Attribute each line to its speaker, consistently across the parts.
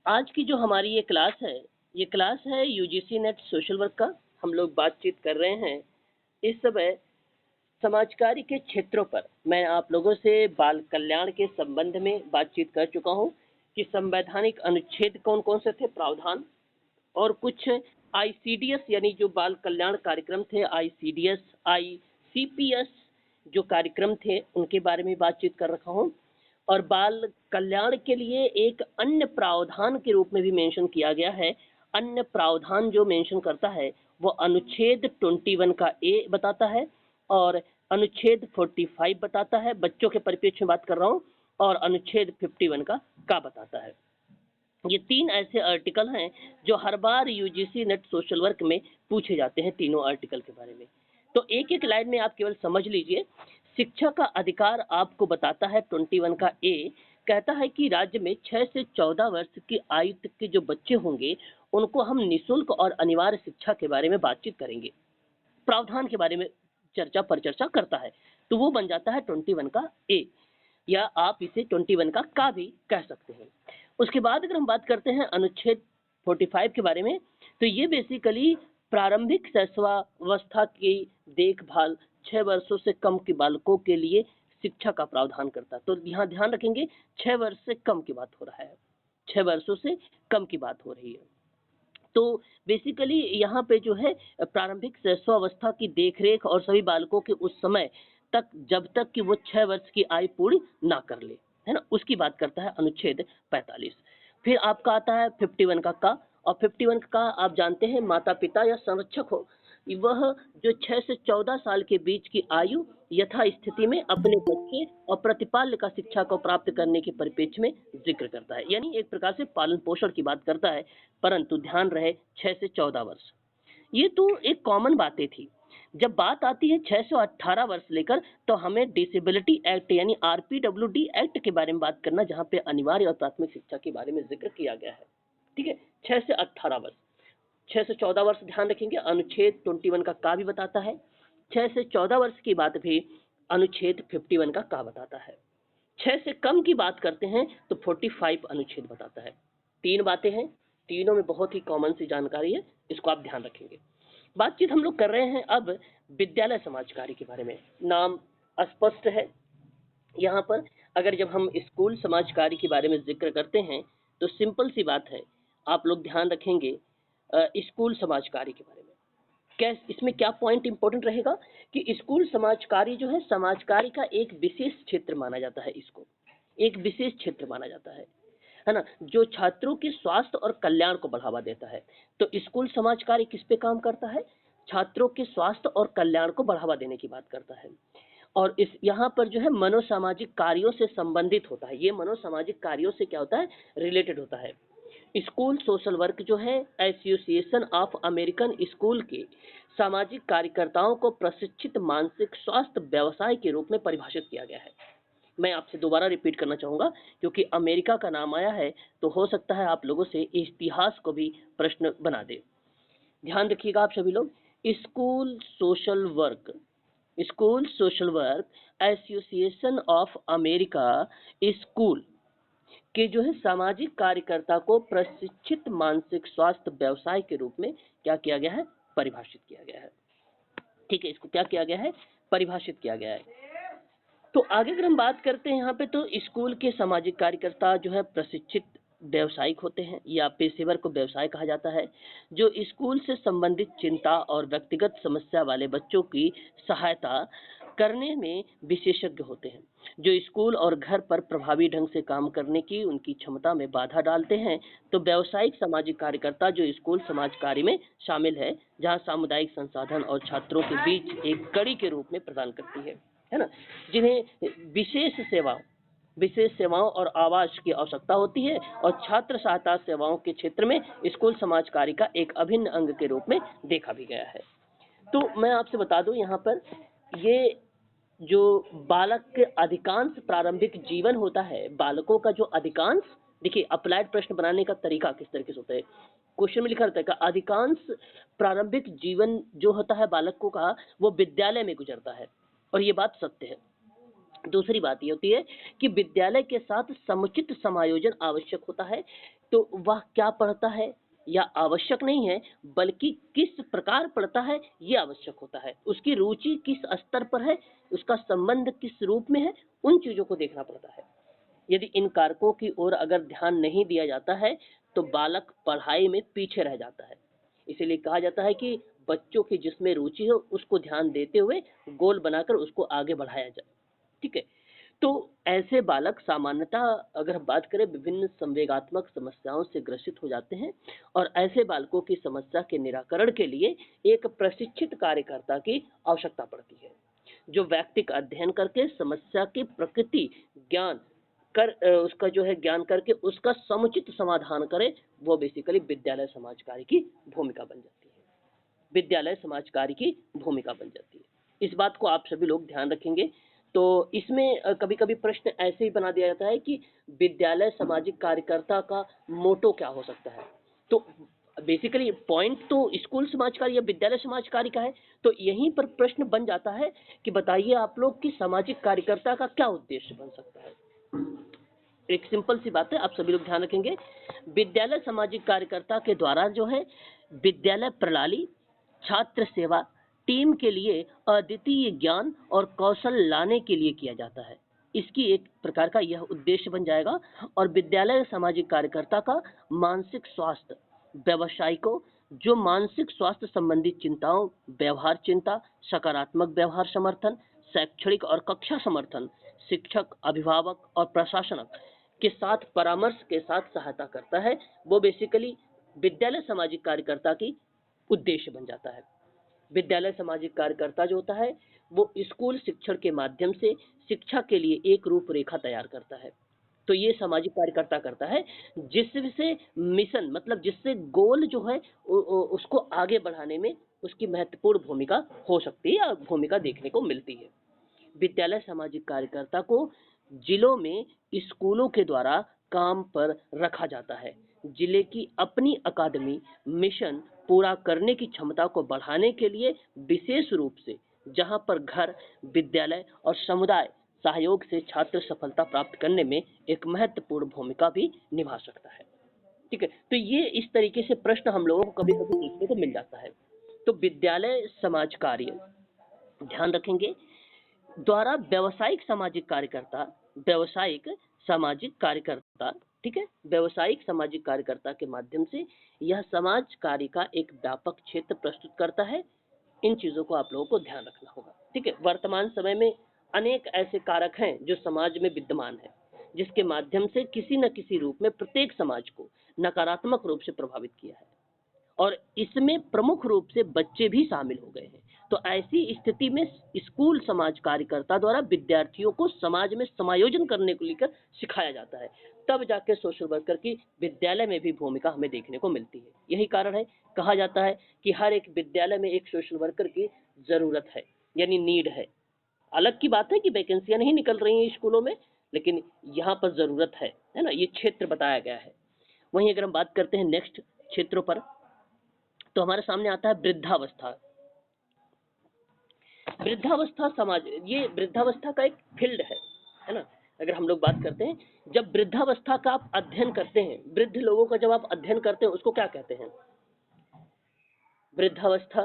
Speaker 1: आज की जो हमारी ये क्लास है यूजीसी नेट सोशल वर्क का। हम लोग बातचीत कर रहे हैं इस समय समाज कार्य के क्षेत्रों पर। मैं आप लोगों से बाल कल्याण के संबंध में बातचीत कर चुका हूं कि संवैधानिक अनुच्छेद कौन कौन से थे, प्रावधान, और कुछ आईसीडीएस यानी जो बाल कल्याण कार्यक्रम थे, आईसीडीएस, आईसीपीएस जो कार्यक्रम थे उनके बारे में बातचीत कर रखा हूं। और बाल कल्याण के लिए एक अन्य प्रावधान के रूप में भी मेंशन किया गया है। अन्य प्रावधान जो मेंशन करता है वो अनुच्छेद 21 का ए बताता है और अनुच्छेद 45 बताता है, बच्चों के परिप्रेक्ष्य में बात कर रहा हूँ, और अनुच्छेद 51 का बताता है। ये तीन ऐसे आर्टिकल हैं जो हर बार यूजीसी नेट सोशल वर्क में पूछे जाते हैं, तीनों आर्टिकल के बारे में। तो एक एक लाइन में आप केवल समझ लीजिए। शिक्षा का अधिकार आपको बताता है 21 का ए, कहता है कि राज्य में 6 से 14 वर्ष की आयु तक के जो बच्चे होंगे उनको हम निःशुल्क और अनिवार्य शिक्षा के बारे में बातचीत करेंगे। प्रावधान के बारे में चर्चा परिचर्चा करता है, तो वो बन जाता है 21 का ए, या आप इसे 21 का भी कह सकते हैं। उसके बाद अगर हम बात करते हैं अनुच्छेद 45 के बारे में, तो ये बेसिकली प्रारंभिक शैशवावस्था की देखभाल 6 वर्षों से कम के बालकों के लिए शिक्षा का प्रावधान करता है। तो यहाँ ध्यान रखेंगे 6 वर्ष से कम की बात हो रहा है, 6 वर्षों से कम की बात हो रही है। तो बेसिकली यहाँ पे जो है प्रारंभिक शैशवावस्था की देखरेख और सभी बालकों के उस समय तक जब तक कि वो 6 वर्ष की आयु पूरी ना कर ले, है ना, उसकी बात करता है अनुच्छेद 45। फिर आपका आता है 51 का, और 51 का आप जानते हैं माता पिता या संरक्षक हो वह जो 6 से 14 साल के बीच की आयु यथा स्थिति में अपने बच्चे और प्रतिपाल्य का शिक्षा को प्राप्त करने के परिप्रेक्ष्य में जिक्र करता है, यानी एक प्रकार से पालन पोषण की बात करता है, परंतु ध्यान रहे 6 से 14 वर्ष। ये तो एक कॉमन बातें थी। जब बात आती है 6 से 18 वर्ष लेकर, तो हमें डिसेबिलिटी एक्ट यानी आरपीडब्ल्यूडी एक्ट के बारे में बात करना, जहां पे अनिवार्य और प्राथमिक शिक्षा के बारे में जिक्र किया गया है। ठीक है, 6 से 18 वर्ष। 6 से 14 वर्ष ध्यान रखेंगे, अनुच्छेद 21 का भी बताता है। 6 से 14 वर्ष की बात भी अनुच्छेद 51 का बताता है। 6 से कम की बात करते हैं तो 45 अनुच्छेद बताता है। तीन बातें हैं, तीनों में बहुत ही कॉमन सी जानकारी है, इसको आप ध्यान रखेंगे। बातचीत हम लोग कर रहे हैं अब विद्यालय समाज कार्य के बारे में। नाम स्पष्ट है यहाँ पर। अगर जब हम स्कूल समाज कार्य के बारे में जिक्र करते हैं तो सिंपल सी बात है, आप लोग ध्यान रखेंगे स्कूल समाज कार्य के बारे में। इसमें क्या पॉइंट इंपॉर्टेंट रहेगा कि स्कूल समाज कार्य जो है समाज कार्य का एक विशेष क्षेत्र माना जाता है, इसको एक विशेष क्षेत्र माना जाता है ना, जो छात्रों के स्वास्थ्य और कल्याण को बढ़ावा देता है। तो स्कूल समाज कार्य किस पे काम करता है? छात्रों के स्वास्थ्य और कल्याण को बढ़ावा देने की बात करता है। और इस यहाँ पर जो है मनोसामाजिक कार्यों से संबंधित होता है। ये मनोसामाजिक कार्यों से क्या होता है? रिलेटेड होता है। स्कूल सोशल वर्क जो है एसोसिएशन ऑफ अमेरिकन स्कूल के सामाजिक कार्यकर्ताओं को प्रशिक्षित मानसिक स्वास्थ्य व्यवसाय के रूप में परिभाषित किया गया है। मैं आपसे दोबारा रिपीट करना चाहूंगा क्योंकि अमेरिका का नाम आया है, तो हो सकता है आप लोगों से इतिहास को भी प्रश्न बना दे। ध्यान रखिएगा आप सभी लोग। School social work, school social work association of America school कि जो है सामाजिक कार्यकर्ता को प्रशिक्षित मानसिक स्वास्थ्य व्यवसाय के रूप में क्या किया गया है? परिभाषित किया गया है। ठीक है, इसको क्या किया गया है? परिभाषित किया गया है। तो आगे अगर हम बात करते हैं यहाँ पे, तो स्कूल के सामाजिक कार्यकर्ता जो है प्रशिक्षित व्यवसायिक होते हैं या पेशेवर को व्यवसाय कहा जाता है, जो स्कूल से संबंधित चिंता और व्यक्तिगत समस्या वाले बच्चों की सहायता करने में विशेषज्ञ होते हैं, जो स्कूल और घर पर प्रभावी ढंग से काम करने की उनकी क्षमता में बाधा डालते हैं। तो व्यावसायिक सामाजिक कार्यकर्ता जो स्कूल समाज कार्य में शामिल है, जहाँ सामुदायिक संसाधन और छात्रों के बीच एक कड़ी के रूप में प्रदान करती है ना, जिन्हें विशेष सेवाओं और आवास की आवश्यकता होती है, और छात्र सहायता सेवाओं के क्षेत्र में स्कूल समाज कार्य का एक अभिन्न अंग के रूप में देखा भी गया है। तो मैं आपसे बता दूं यहाँ पर, ये जो बालक के अधिकांश प्रारंभिक जीवन होता है, बालकों का जो अधिकांश, देखिए अप्लाइड प्रश्न बनाने का तरीका किस तरीके से होता है। क्वेश्चन में लिखा रहता है कि अधिकांश प्रारंभिक जीवन जो होता है बालकों का, वो विद्यालय में गुजरता है, और ये बात सत्य है। दूसरी बात ये होती है कि विद्यालय के साथ समुचित समायोजन आवश्यक होता है। तो वह क्या पढ़ता है या आवश्यक नहीं है, बल्कि किस प्रकार पढ़ता है ये आवश्यक होता है। उसकी रुचि किस स्तर पर है, उसका संबंध किस रूप में है, उन चीजों को देखना पड़ता है। यदि इन कारकों की ओर अगर ध्यान नहीं दिया जाता है तो बालक पढ़ाई में पीछे रह जाता है। इसीलिए कहा जाता है कि बच्चों की जिसमें रुचि हो उसको ध्यान देते हुए गोल बनाकर उसको आगे बढ़ाया जाए। ठीक है। तो ऐसे बालक सामान्यतः अगर हम बात करें विभिन्न संवेगात्मक समस्याओं से ग्रसित हो जाते हैं, और ऐसे बालकों की समस्या के निराकरण के लिए एक प्रशिक्षित कार्यकर्ता की आवश्यकता पड़ती है, जो व्यक्तिक अध्ययन करके समस्या की प्रकृति ज्ञान उसका जो है ज्ञान करके उसका समुचित समाधान करे। वो बेसिकली विद्यालय समाज कार्य की भूमिका बन जाती है। विद्यालय समाज कार्य की भूमिका बन जाती है। इस बात को आप सभी लोग ध्यान रखेंगे। तो इसमें कभी कभी प्रश्न ऐसे ही बना दिया जाता है कि विद्यालय सामाजिक कार्यकर्ता का मोटो क्या हो सकता है। तो बेसिकली पॉइंट तो स्कूल समाज कार्य या विद्यालय समाज कार्य का है। तो यहीं पर प्रश्न बन जाता है कि बताइए आप लोग कि सामाजिक कार्यकर्ता का क्या उद्देश्य बन सकता है। एक सिंपल सी बात है, आप सभी लोग ध्यान रखेंगे। विद्यालय सामाजिक कार्यकर्ता के द्वारा जो है विद्यालय प्रणाली, छात्र सेवा, टीम के लिए अद्वितीय ज्ञान और कौशल लाने के लिए किया जाता है। इसकी एक प्रकार का यह उद्देश्य बन जाएगा। और विद्यालय सामाजिक कार्यकर्ता का मानसिक स्वास्थ्य, व्यवसायिकों जो मानसिक स्वास्थ्य संबंधी चिंताओं, व्यवहार चिंता, सकारात्मक व्यवहार समर्थन, शैक्षणिक और कक्षा समर्थन, शिक्षक, अभिभावक और प्रशासनक के साथ परामर्श के साथ सहायता करता है। वो बेसिकली विद्यालय सामाजिक कार्यकर्ता की उद्देश्य बन जाता है। विद्यालय सामाजिक कार्यकर्ता जो होता है वो स्कूल शिक्षण के माध्यम से शिक्षा के लिए एक रूपरेखा तैयार करता है। तो ये सामाजिक कार्यकर्ता करता है जिससे मिशन मतलब जिससे गोल जो है उसको आगे बढ़ाने में उसकी महत्वपूर्ण भूमिका हो सकती है या भूमिका देखने को मिलती है। विद्यालय सामाजिक कार्यकर्ता को जिलों में स्कूलों के द्वारा काम पर रखा जाता है। जिले की अपनी अकादमी मिशन पूरा करने की क्षमता को बढ़ाने के लिए विशेष रूप से जहां पर घर, विद्यालय और समुदाय सहयोग से छात्र सफलता प्राप्त करने में एक महत्वपूर्ण भूमिका भी निभा सकता है। ठीक है। तो ये इस तरीके से प्रश्न हम लोगों को कभी कभी देखने को मिल जाता है। तो विद्यालय समाज कार्य ध्यान रखेंगे द्वारा व्यावसायिक सामाजिक कार्यकर्ता, व्यावसायिक सामाजिक कार्यकर्ता, ठीक है, व्यावसायिक सामाजिक कार्यकर्ता के माध्यम से यह समाज कार्य का एक व्यापक क्षेत्र प्रस्तुत करता है। इन चीजों को आप लोगों को ध्यान रखना होगा। ठीक है। वर्तमान समय में अनेक ऐसे कारक हैं जो समाज में विद्यमान है, जिसके माध्यम से किसी न किसी रूप में प्रत्येक समाज को नकारात्मक रूप से प्रभावित किया है, और इसमें प्रमुख रूप से बच्चे भी शामिल हो गए हैं। तो ऐसी स्थिति में स्कूल समाज कार्यकर्ता द्वारा विद्यार्थियों को समाज में समायोजन करने को लेकर सिखाया जाता है। तब जाके सोशल वर्कर की विद्यालय में भी भूमिका हमें देखने को मिलती है। यही कारण है कहा जाता है कि हर एक विद्यालय में एक सोशल वर्कर की जरूरत है, यानी नीड है। अलग की बात है कि वैकेंसियां नहीं निकल रही हैं स्कूलों में, लेकिन यहाँ पर जरूरत है ना, ये क्षेत्र बताया गया है। वहीं अगर हम बात करते हैं नेक्स्ट क्षेत्रों पर, तो हमारे सामने आता है वृद्धावस्था। वृद्धावस्था समाज, ये वृद्धावस्था का एक फील्ड है ना। अगर हम लोग बात करते हैं, जब वृद्धावस्था का आप अध्ययन करते हैं, वृद्ध लोगों का जब आप अध्ययन करते हैं उसको क्या कहते हैं? वृद्धावस्था।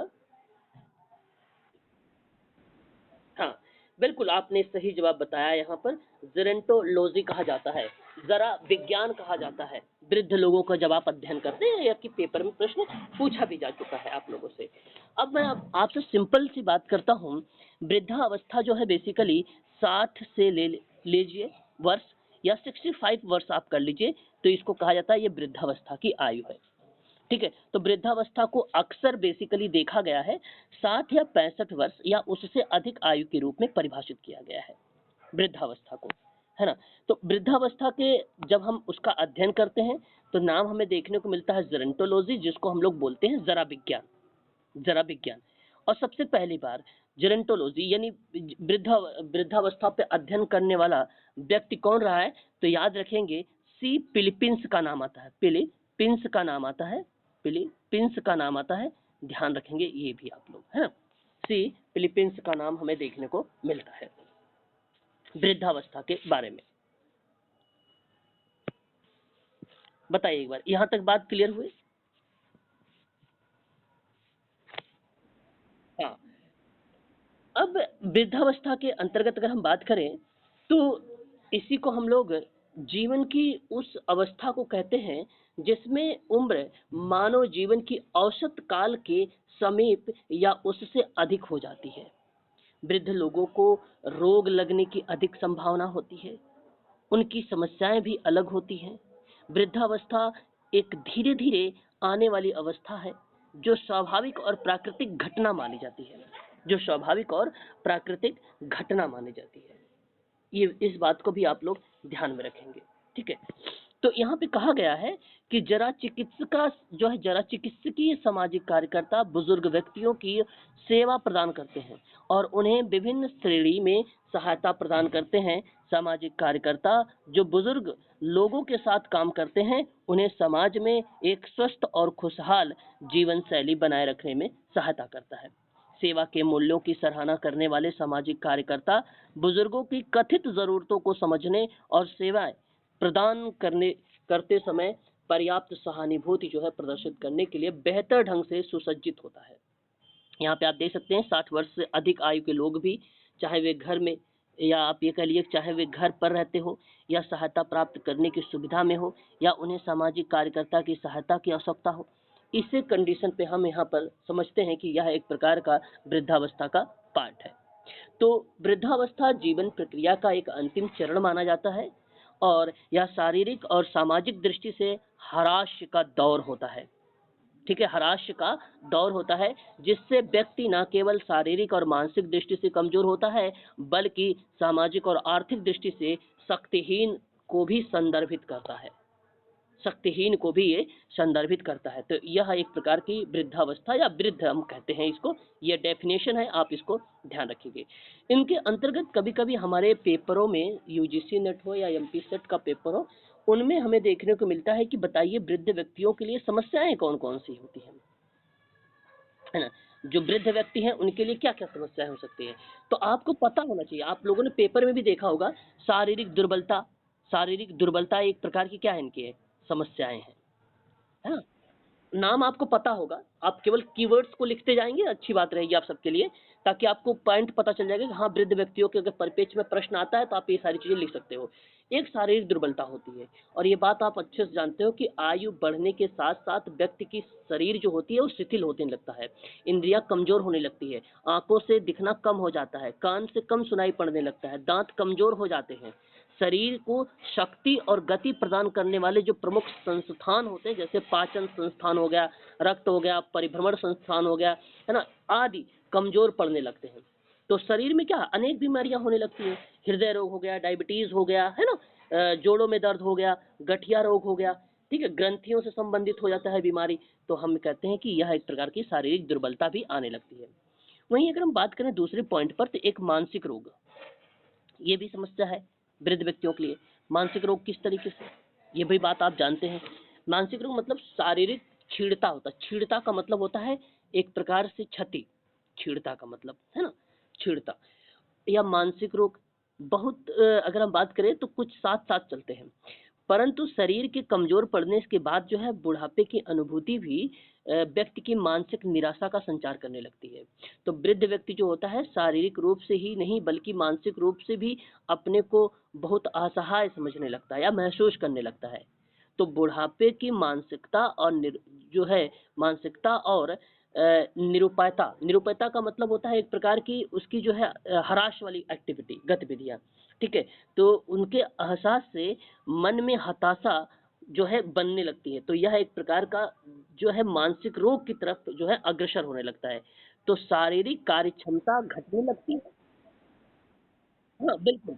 Speaker 1: हाँ, बिल्कुल आपने सही जवाब बताया। यहाँ पर जेरेंटोलॉजी कहा जाता है, जरा विज्ञान कहा जाता है वृद्ध लोगों का जब आप अध्ययन करते हैं, या कि पेपर में प्रश्न पूछा भी जा चुका है आप लोगों से। अब मैं आपसे सिंपल सी बात करता हूँ। वृद्धावस्था जो है बेसिकली 60 से ले लीजिए वर्ष, या 65 वर्ष आप कर लीजिए, तो इसको कहा जाता है ये वृद्धावस्था की आयु है। ठीक है। तो वृद्धावस्था को अक्सर बेसिकली देखा गया है 60 या 65 वर्ष या उससे अधिक आयु के रूप में परिभाषित किया गया है वृद्धावस्था को, है ना। तो वृद्धावस्था के जब हम उसका अध्ययन करते हैं तो नाम हमें देखने को मिलता है जेरोंटोलॉजी, जिसको हम लोग बोलते हैं जरा विज्ञान, जरा विज्ञान। और सबसे पहली बार जेरोंटोलॉजी यानी वृद्धावस्था पे अध्ययन करने वाला व्यक्ति कौन रहा है, तो याद रखेंगे सी फिलीपींस का नाम आता है, फिलीपींस का नाम आता है, फिलीपींस का नाम आता है। ध्यान रखेंगे ये भी आप लोग, है ना। सी फिलीपींस का नाम हमें देखने को मिलता है। वृद्धावस्था के बारे में बताइए एक बार, यहां तक बात क्लियर हुई? हाँ, अब वृद्धावस्था के अंतर्गत अगर हम बात करें तो इसी को हम लोग जीवन की उस अवस्था को कहते हैं जिसमें उम्र मानव जीवन की औसत काल के समीप या उससे अधिक हो जाती है। वृद्ध लोगों को रोग लगने की अधिक संभावना होती है, उनकी समस्याएं भी अलग होती हैं। वृद्धावस्था एक धीरे धीरे आने वाली अवस्था है जो स्वाभाविक और प्राकृतिक घटना मानी जाती है, जो स्वाभाविक और प्राकृतिक घटना मानी जाती है। ये इस बात को भी आप लोग ध्यान में रखेंगे, ठीक है। तो यहाँ पे कहा गया है कि जरा चिकित्सका जो है, जरा चिकित्सकीय सामाजिक कार्यकर्ता बुजुर्ग व्यक्तियों की सेवा प्रदान करते हैं और उन्हें विभिन्न श्रेणी में सहायता प्रदान करते हैं। सामाजिक कार्यकर्ता जो बुजुर्ग लोगों के साथ काम करते हैं उन्हें समाज में एक स्वस्थ और खुशहाल जीवन शैली बनाए रखने में सहायता करता है। सेवा के मूल्यों की सराहना करने वाले सामाजिक कार्यकर्ता बुजुर्गों की कथित जरूरतों को समझने और सेवाएं प्रदान करते समय पर्याप्त सहानुभूति जो है प्रदर्शित करने के लिए बेहतर ढंग से सुसज्जित होता है। यहाँ पे आप देख सकते हैं 60 वर्ष से अधिक आयु के लोग भी, चाहे वे घर में या आप ये कह लिए चाहे वे घर पर रहते हो या सहायता प्राप्त करने की सुविधा में हो या उन्हें सामाजिक कार्यकर्ता की सहायता की आवश्यकता हो, इसे कंडीशन पे हम यहाँ पर समझते हैं कि यह एक प्रकार का वृद्धावस्था का पार्ट है। तो वृद्धावस्था जीवन प्रक्रिया का एक अंतिम चरण माना जाता है और यह शारीरिक और सामाजिक दृष्टि से हराश का दौर होता है, ठीक है, हराश का दौर होता है जिससे व्यक्ति न केवल शारीरिक और मानसिक दृष्टि से कमजोर होता है बल्कि सामाजिक और आर्थिक दृष्टि से शक्तिहीन को भी संदर्भित करता है, शक्तिहीन को भी ये संदर्भित करता है। तो यह एक प्रकार की वृद्धावस्था या वृद्ध हम कहते हैं इसको, ये डेफिनेशन है, आप इसको ध्यान रखिए। इनके अंतर्गत कभी कभी हमारे पेपरों में यूजीसी नेट हो या एमपी सेट का पेपर हो, उनमें हमें देखने को मिलता है कि बताइए वृद्ध व्यक्तियों के लिए समस्याएं कौन कौन सी होती हैं, है ना। जो वृद्ध व्यक्ति हैं उनके लिए क्या क्या समस्याएं हो सकती है, तो आपको पता होना चाहिए। आप लोगों ने पेपर में भी देखा होगा, शारीरिक दुर्बलता, शारीरिक दुर्बलता एक प्रकार की क्या है, इनकी समस्याएं हैं, है ना। नाम आपको पता होगा, आप केवल कीवर्ड्स को लिखते जाएंगे, अच्छी बात रहेगी आप सबके लिए, ताकि आपको पॉइंट पता चल जाएगा कि हाँ वृद्ध व्यक्तियों के अगर परिपेक्ष में प्रश्न आता है तो आप ये सारी चीजें लिख सकते हो। एक शारीरिक दुर्बलता होती है और ये बात आप अच्छे से जानते हो कि आयु बढ़ने के साथ साथ व्यक्ति की शरीर जो होती है वो शिथिल होने लगता है, इंद्रियां कमजोर होने लगती है, आंखों से दिखना कम हो जाता है, कान से कम सुनाई पड़ने लगता है, दांत कमजोर हो जाते हैं। शरीर को शक्ति और गति प्रदान करने वाले जो प्रमुख संस्थान होते हैं जैसे पाचन संस्थान हो गया, रक्त हो गया, परिभ्रमण संस्थान हो गया, है ना, आदि कमजोर पड़ने लगते हैं। तो शरीर में क्या अनेक बीमारियां होने लगती हैं, हृदय रोग हो गया, डायबिटीज हो गया, है ना, जोड़ों में दर्द हो गया, गठिया रोग हो गया, ठीक है, ग्रंथियों से संबंधित हो जाता है बीमारी। तो हम कहते हैं कि यह एक प्रकार की शारीरिक दुर्बलता भी आने लगती है। वहीं अगर हम बात करें दूसरे पॉइंट पर तो एक मानसिक रोग, ये भी समस्या है वृद्ध व्यक्तियों के लिए। मानसिक रोग किस तरीके से, ये भी बात आप जानते हैं। मानसिक रोग मतलब शारीरिक छीड़ता होता है, छीड़ता का मतलब होता है एक प्रकार से क्षति, छीड़ता का मतलब है ना, छीड़ता या मानसिक रोग बहुत अगर हम बात करें तो कुछ साथ साथ चलते हैं, परंतु शरीर के कमजोर पड़ने के बाद जो है बुढ़ापे की अनुभूति भी व्यक्ति की मानसिक निराशा का संचार करने लगती है। तो वृद्ध व्यक्ति जो होता है शारीरिक रूप से ही नहीं बल्कि मानसिक रूप से भी अपने को बहुत असहाय समझने लगता है या महसूस करने लगता है। तो बुढ़ापे की मानसिकता और जो है मानसिकता और निरुपायता, निरुपायता का मतलब होता है एक प्रकार की उसकी जो है हराश वाली एक्टिविटी गतिविधियां, ठीक है। तो उनके एहसास से मन में हताशा जो है बनने लगती है, तो यह एक प्रकार का जो है मानसिक रोग की तरफ जो है अग्रसर होने लगता है। तो शारीरिक कार्य क्षमता घटने लगती है। हाँ बिल्कुल।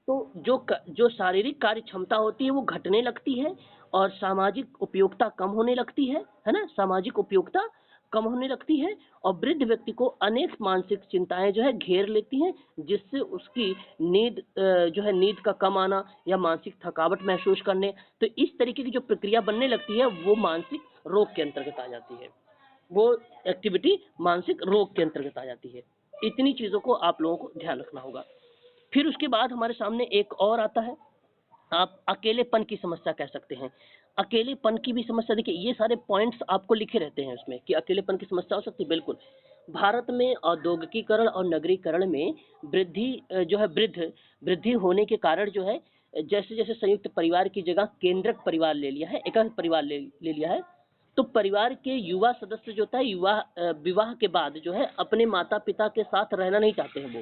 Speaker 1: तो जो शारीरिक कार्य क्षमता होती है वो घटने लगती है और सामाजिक उपयोगिता कम होने लगती है ना, सामाजिक उपयोगिता कम होने लगती है और वृद्ध व्यक्ति को अनेक मानसिक चिंताएं जो है घेर लेती हैं जिससे उसकी नींद जो है नींद का कम आना या मानसिक थकावट महसूस करने, तो इस तरीके की जो प्रक्रिया बनने लगती है वो मानसिक रोग के अंतर्गत आ जाती है, वो एक्टिविटी मानसिक रोग के अंतर्गत आ जाती है। इतनी चीजों को आप लोगों को ध्यान रखना होगा। फिर उसके बाद हमारे सामने एक और आता है, आप अकेलेपन की समस्या कह सकते हैं। अकेलेपन की भी समस्या, देखिए ये सारे पॉइंट्स आपको लिखे रहते हैं उसमें कि अकेलेपन की समस्या हो सकती है, बिल्कुल। भारत में औद्योगिकीकरण और नगरीकरण में जो है वृद्धि होने के कारण जो है, जैसे जैसे संयुक्त परिवार की जगह केंद्रक परिवार ले लिया है, एकल परिवार ले लिया है, तो परिवार के युवा सदस्य जो होता है, विवाह के बाद जो है अपने माता पिता के साथ रहना नहीं चाहते हैं वो,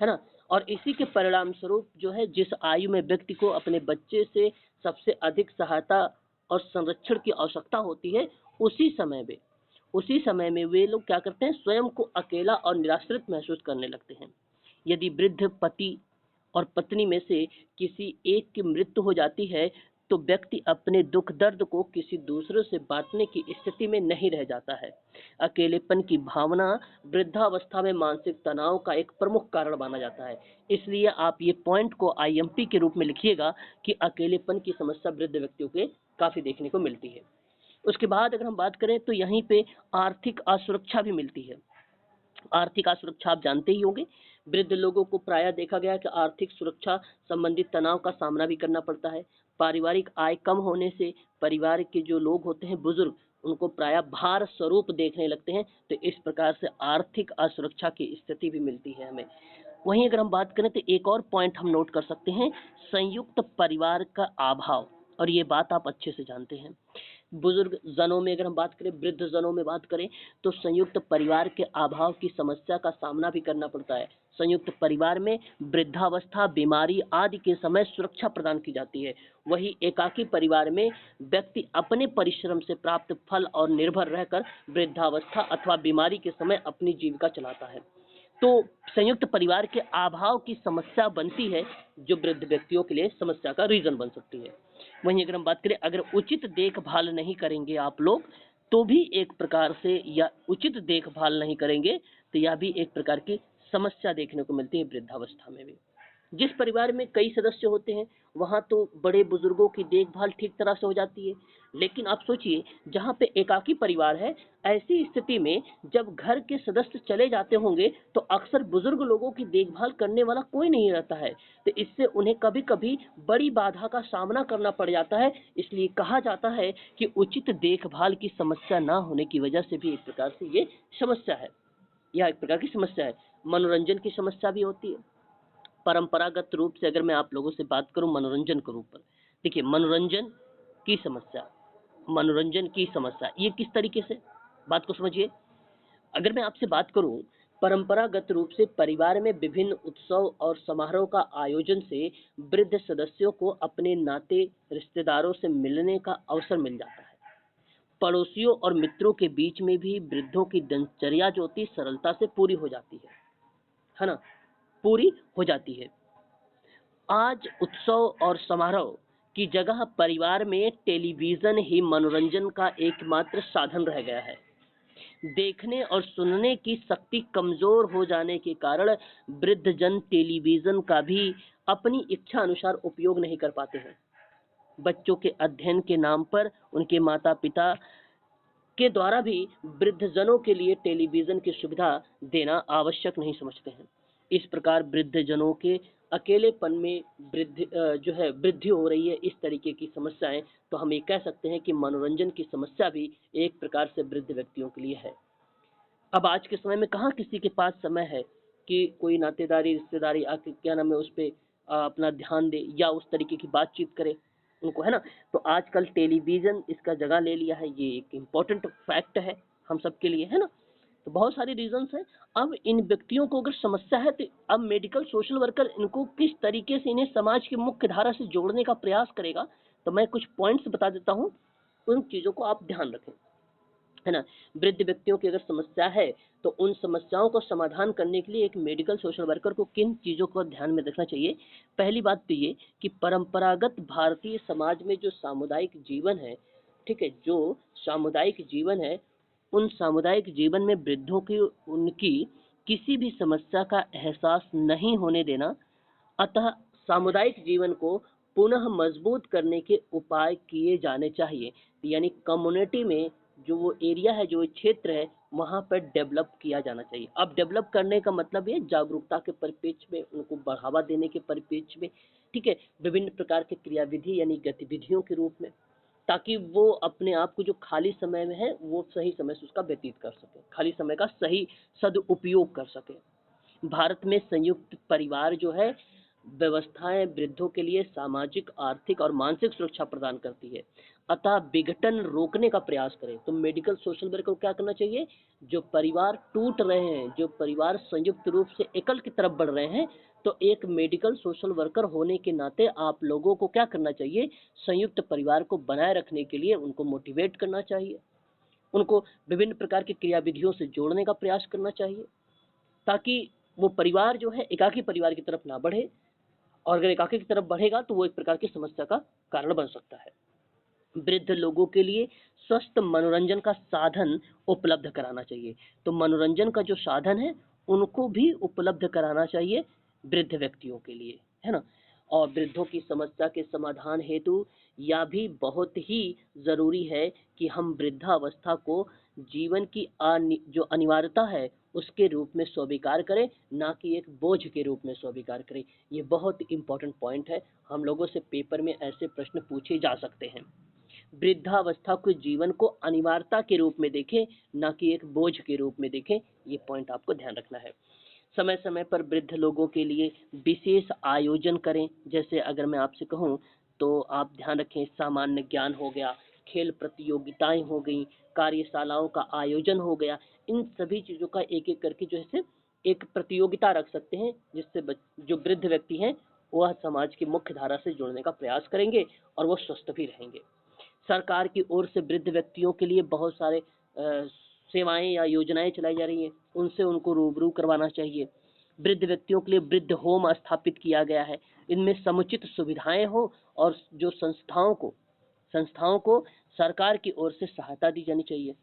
Speaker 1: है ना। और इसी के परिणाम स्वरूप जो है, जिस आयु में व्यक्ति को अपने बच्चे से सबसे अधिक सहायता और संरक्षण की आवश्यकता होती है, उसी समय में वे लोग क्या करते हैं, स्वयं को अकेला और निराश्रित महसूस करने लगते हैं। यदि वृद्ध पति और पत्नी में से किसी एक की मृत्यु हो जाती है, तो व्यक्ति अपने दुख दर्द को किसी दूसरे से बांटने की स्थिति में नहीं रह जाता है। अकेलेपन की भावना वृद्धावस्था में मानसिक तनाव का एक प्रमुख कारण माना जाता है। इसलिए आप ये पॉइंट को आईएमपी के रूप में लिखिएगा कि अकेलेपन की समस्या वृद्ध व्यक्तियों के काफी देखने को मिलती है। उसके बाद अगर हम बात करें तो यहीं पे आर्थिक असुरक्षा भी मिलती है। आर्थिक असुरक्षा आप जानते ही होंगे, वृद्ध लोगों को प्रायः देखा गया कि आर्थिक सुरक्षा संबंधित तनाव का सामना भी करना पड़ता है। पारिवारिक आय कम होने से परिवार के जो लोग होते हैं, बुजुर्ग, उनको प्रायः भार स्वरूप देखने लगते हैं, तो इस प्रकार से आर्थिक असुरक्षा की स्थिति भी मिलती है हमें। वहीं अगर हम बात करें तो एक और पॉइंट हम नोट कर सकते हैं, संयुक्त परिवार का अभाव, और ये बात आप अच्छे से जानते हैं। बुजुर्ग जनों में अगर हम बात करें, वृद्ध जनों में बात करें, तो संयुक्त परिवार के अभाव की समस्या का सामना भी करना पड़ता है। संयुक्त परिवार में वृद्धावस्था, बीमारी आदि के समय सुरक्षा प्रदान की जाती है। वही एकाकी परिवार में व्यक्ति अपने परिश्रम से प्राप्त फल और निर्भर रहकर वृद्धावस्था अथवा बीमारी के समय अपनी जीविका चलाता है। तो संयुक्त परिवार के अभाव की समस्या बनती है, जो वृद्ध व्यक्तियों के लिए समस्या का रीजन बन सकती है। वहीं अगर हम बात करें, अगर उचित देखभाल नहीं करेंगे आप लोग, तो भी एक प्रकार से, या उचित देखभाल नहीं करेंगे तो यह भी एक प्रकार की समस्या देखने को मिलती है वृद्धावस्था में भी। जिस परिवार में कई सदस्य होते हैं, वहां तो बड़े बुजुर्गों की देखभाल ठीक तरह से हो जाती है, लेकिन आप सोचिए जहां पे एकाकी परिवार है, ऐसी स्थिति में जब घर के सदस्य चले जाते होंगे तो अक्सर बुजुर्ग लोगों की देखभाल करने वाला कोई नहीं रहता है, तो इससे उन्हें कभी कभी बड़ी बाधा का सामना करना पड़ जाता है। इसलिए कहा जाता है कि उचित देखभाल की समस्या ना होने की वजह से भी एक प्रकार से ये समस्या है, यह एक प्रकार की समस्या है। मनोरंजन की समस्या भी होती है। परंपरागत रूप से अगर मैं आप लोगों से बात करूं मनोरंजन के रूप पर, देखिए मनोरंजन की समस्या ये किस तरीके से, बात को समझिए। अगर मैं आपसे बात करूं, परंपरागत रूप से परिवार में विभिन्न उत्सव और समारोह का आयोजन से वृद्ध सदस्यों को अपने नाते रिश्तेदारों से मिलने का अवसर मिल जाता है। पड़ोसियों और मित्रों के बीच में भी वृद्धों की दिनचर्या जो होती सरलता से पूरी हो जाती है ना, पूरी हो जाती है। आज उत्सव और समारोह की जगह परिवार में टेलीविजन ही मनोरंजन का एकमात्र साधन रह गया है। देखने और सुनने की शक्ति कमजोर हो जाने के कारण वृद्धजन टेलीविजन का भी अपनी इच्छा अनुसार उपयोग नहीं कर पाते हैं। बच्चों के अध्ययन के नाम पर उनके माता पिता के द्वारा भी वृद्धजनों के लिए टेलीविजन की सुविधा देना आवश्यक नहीं समझते हैं। इस प्रकार वृद्धजनों के अकेलेपन में वृद्धि हो रही है। इस तरीके की समस्याएं, तो हम ये कह सकते हैं कि मनोरंजन की समस्या भी एक प्रकार से वृद्ध व्यक्तियों के लिए है। अब आज के समय में कहाँ किसी के पास समय है कि कोई नातेदारी रिश्तेदारी आके क्या नाम है उस पर अपना ध्यान दे या उस तरीके की बातचीत करे उनको, है ना। तो आजकल टेलीविजन इसका जगह ले लिया है, ये एक इम्पोर्टेंट फैक्ट है हम सबके लिए, है ना। तो बहुत सारी रीजंस हैं। अब इन व्यक्तियों को अगर समस्या है तो अब मेडिकल सोशल वर्कर इनको किस तरीके से इन्हें समाज की मुख्य धारा से जोड़ने का प्रयास करेगा, तो मैं कुछ पॉइंट्स बता देता हूँ, उन चीजों को आप ध्यान रखें, है ना। वृद्ध व्यक्तियों की अगर समस्या है तो उन समस्याओं को समाधान करने के लिए एक मेडिकल सोशल वर्कर को किन चीज़ों को ध्यान में रखना चाहिए। पहली बात तो ये कि परंपरागत भारतीय समाज में जो सामुदायिक जीवन है, ठीक है, जो सामुदायिक जीवन है, उन सामुदायिक जीवन में वृद्धों की उनकी किसी भी समस्या का एहसास नहीं होने देना। अतः सामुदायिक जीवन को पुनः मजबूत करने के उपाय किए जाने चाहिए। यानी कम्युनिटी में जो वो एरिया है, जो क्षेत्र है, वहाँ पर डेवलप किया जाना चाहिए। अब डेवलप करने का मतलब ये जागरूकता के परिप्रेक्ष्य में, उनको बढ़ावा देने के परिप्रेक्ष्य में, ठीक है, विभिन्न प्रकार के क्रियाविधि यानी गतिविधियों के रूप में, ताकि वो अपने आप को जो खाली समय में है वो सही समय से उसका व्यतीत कर सके, खाली समय का सही सदुपयोग कर सके। भारत में संयुक्त परिवार जो है व्यवस्थाएं वृद्धों के लिए सामाजिक, आर्थिक और मानसिक सुरक्षा प्रदान करती है। अतः विघटन रोकने का प्रयास करें। तो मेडिकल सोशल वर्कर को क्या करना चाहिए? जो परिवार टूट रहे हैं, जो परिवार संयुक्त रूप से एकल की तरफ बढ़ रहे हैं, तो एक मेडिकल सोशल वर्कर होने के नाते आप लोगों को क्या करना चाहिए? संयुक्त परिवार को बनाए रखने के लिए उनको मोटिवेट करना चाहिए, उनको विभिन्न प्रकार की क्रियाविधियों से जोड़ने का प्रयास करना चाहिए, ताकि वो परिवार जो है एकाकी परिवार की तरफ ना बढ़े, और अगर एकाकी की तरफ बढ़ेगा तो वो एक प्रकार की समस्या का कारण बन सकता है। वृद्ध लोगों के लिए स्वस्थ मनोरंजन का साधन उपलब्ध कराना चाहिए। तो मनोरंजन का जो साधन है उनको भी उपलब्ध कराना चाहिए वृद्ध व्यक्तियों के लिए, है ना। और वृद्धों की समस्या के समाधान हेतु यह भी बहुत ही जरूरी है कि हम वृद्धावस्था को जीवन की जो अनिवार्यता है उसके रूप में स्वीकार करें, ना कि एक बोझ के रूप में स्वीकार करें। ये बहुत इंपॉर्टेंट पॉइंट है, हम लोगों से पेपर में ऐसे प्रश्न पूछे जा सकते हैं। वृद्धावस्था को जीवन को अनिवार्यता के रूप में देखें, ना कि एक बोझ के रूप में देखें। ये पॉइंट आपको ध्यान रखना है। समय समय पर वृद्ध लोगों के लिए विशेष आयोजन करें। जैसे अगर मैं आपसे कहूँ तो आप ध्यान रखें, सामान्य ज्ञान हो गया, खेल प्रतियोगिताएं हो गई, कार्यशालाओं का आयोजन हो गया। इन सभी चीज़ों का एक एक करके जो है एक प्रतियोगिता रख सकते हैं, जिससे जो वृद्ध व्यक्ति हैं वह समाज की मुख्य धारा से जुड़ने का प्रयास करेंगे और वो स्वस्थ भी रहेंगे। सरकार की ओर से वृद्ध व्यक्तियों के लिए बहुत सारे सेवाएं या योजनाएं चलाई जा रही हैं, उनसे उनको रूबरू करवाना चाहिए। वृद्ध व्यक्तियों के लिए वृद्ध होम स्थापित किया गया है, इनमें समुचित सुविधाएं हो और जो संस्थाओं को सरकार की ओर से सहायता दी जानी चाहिए।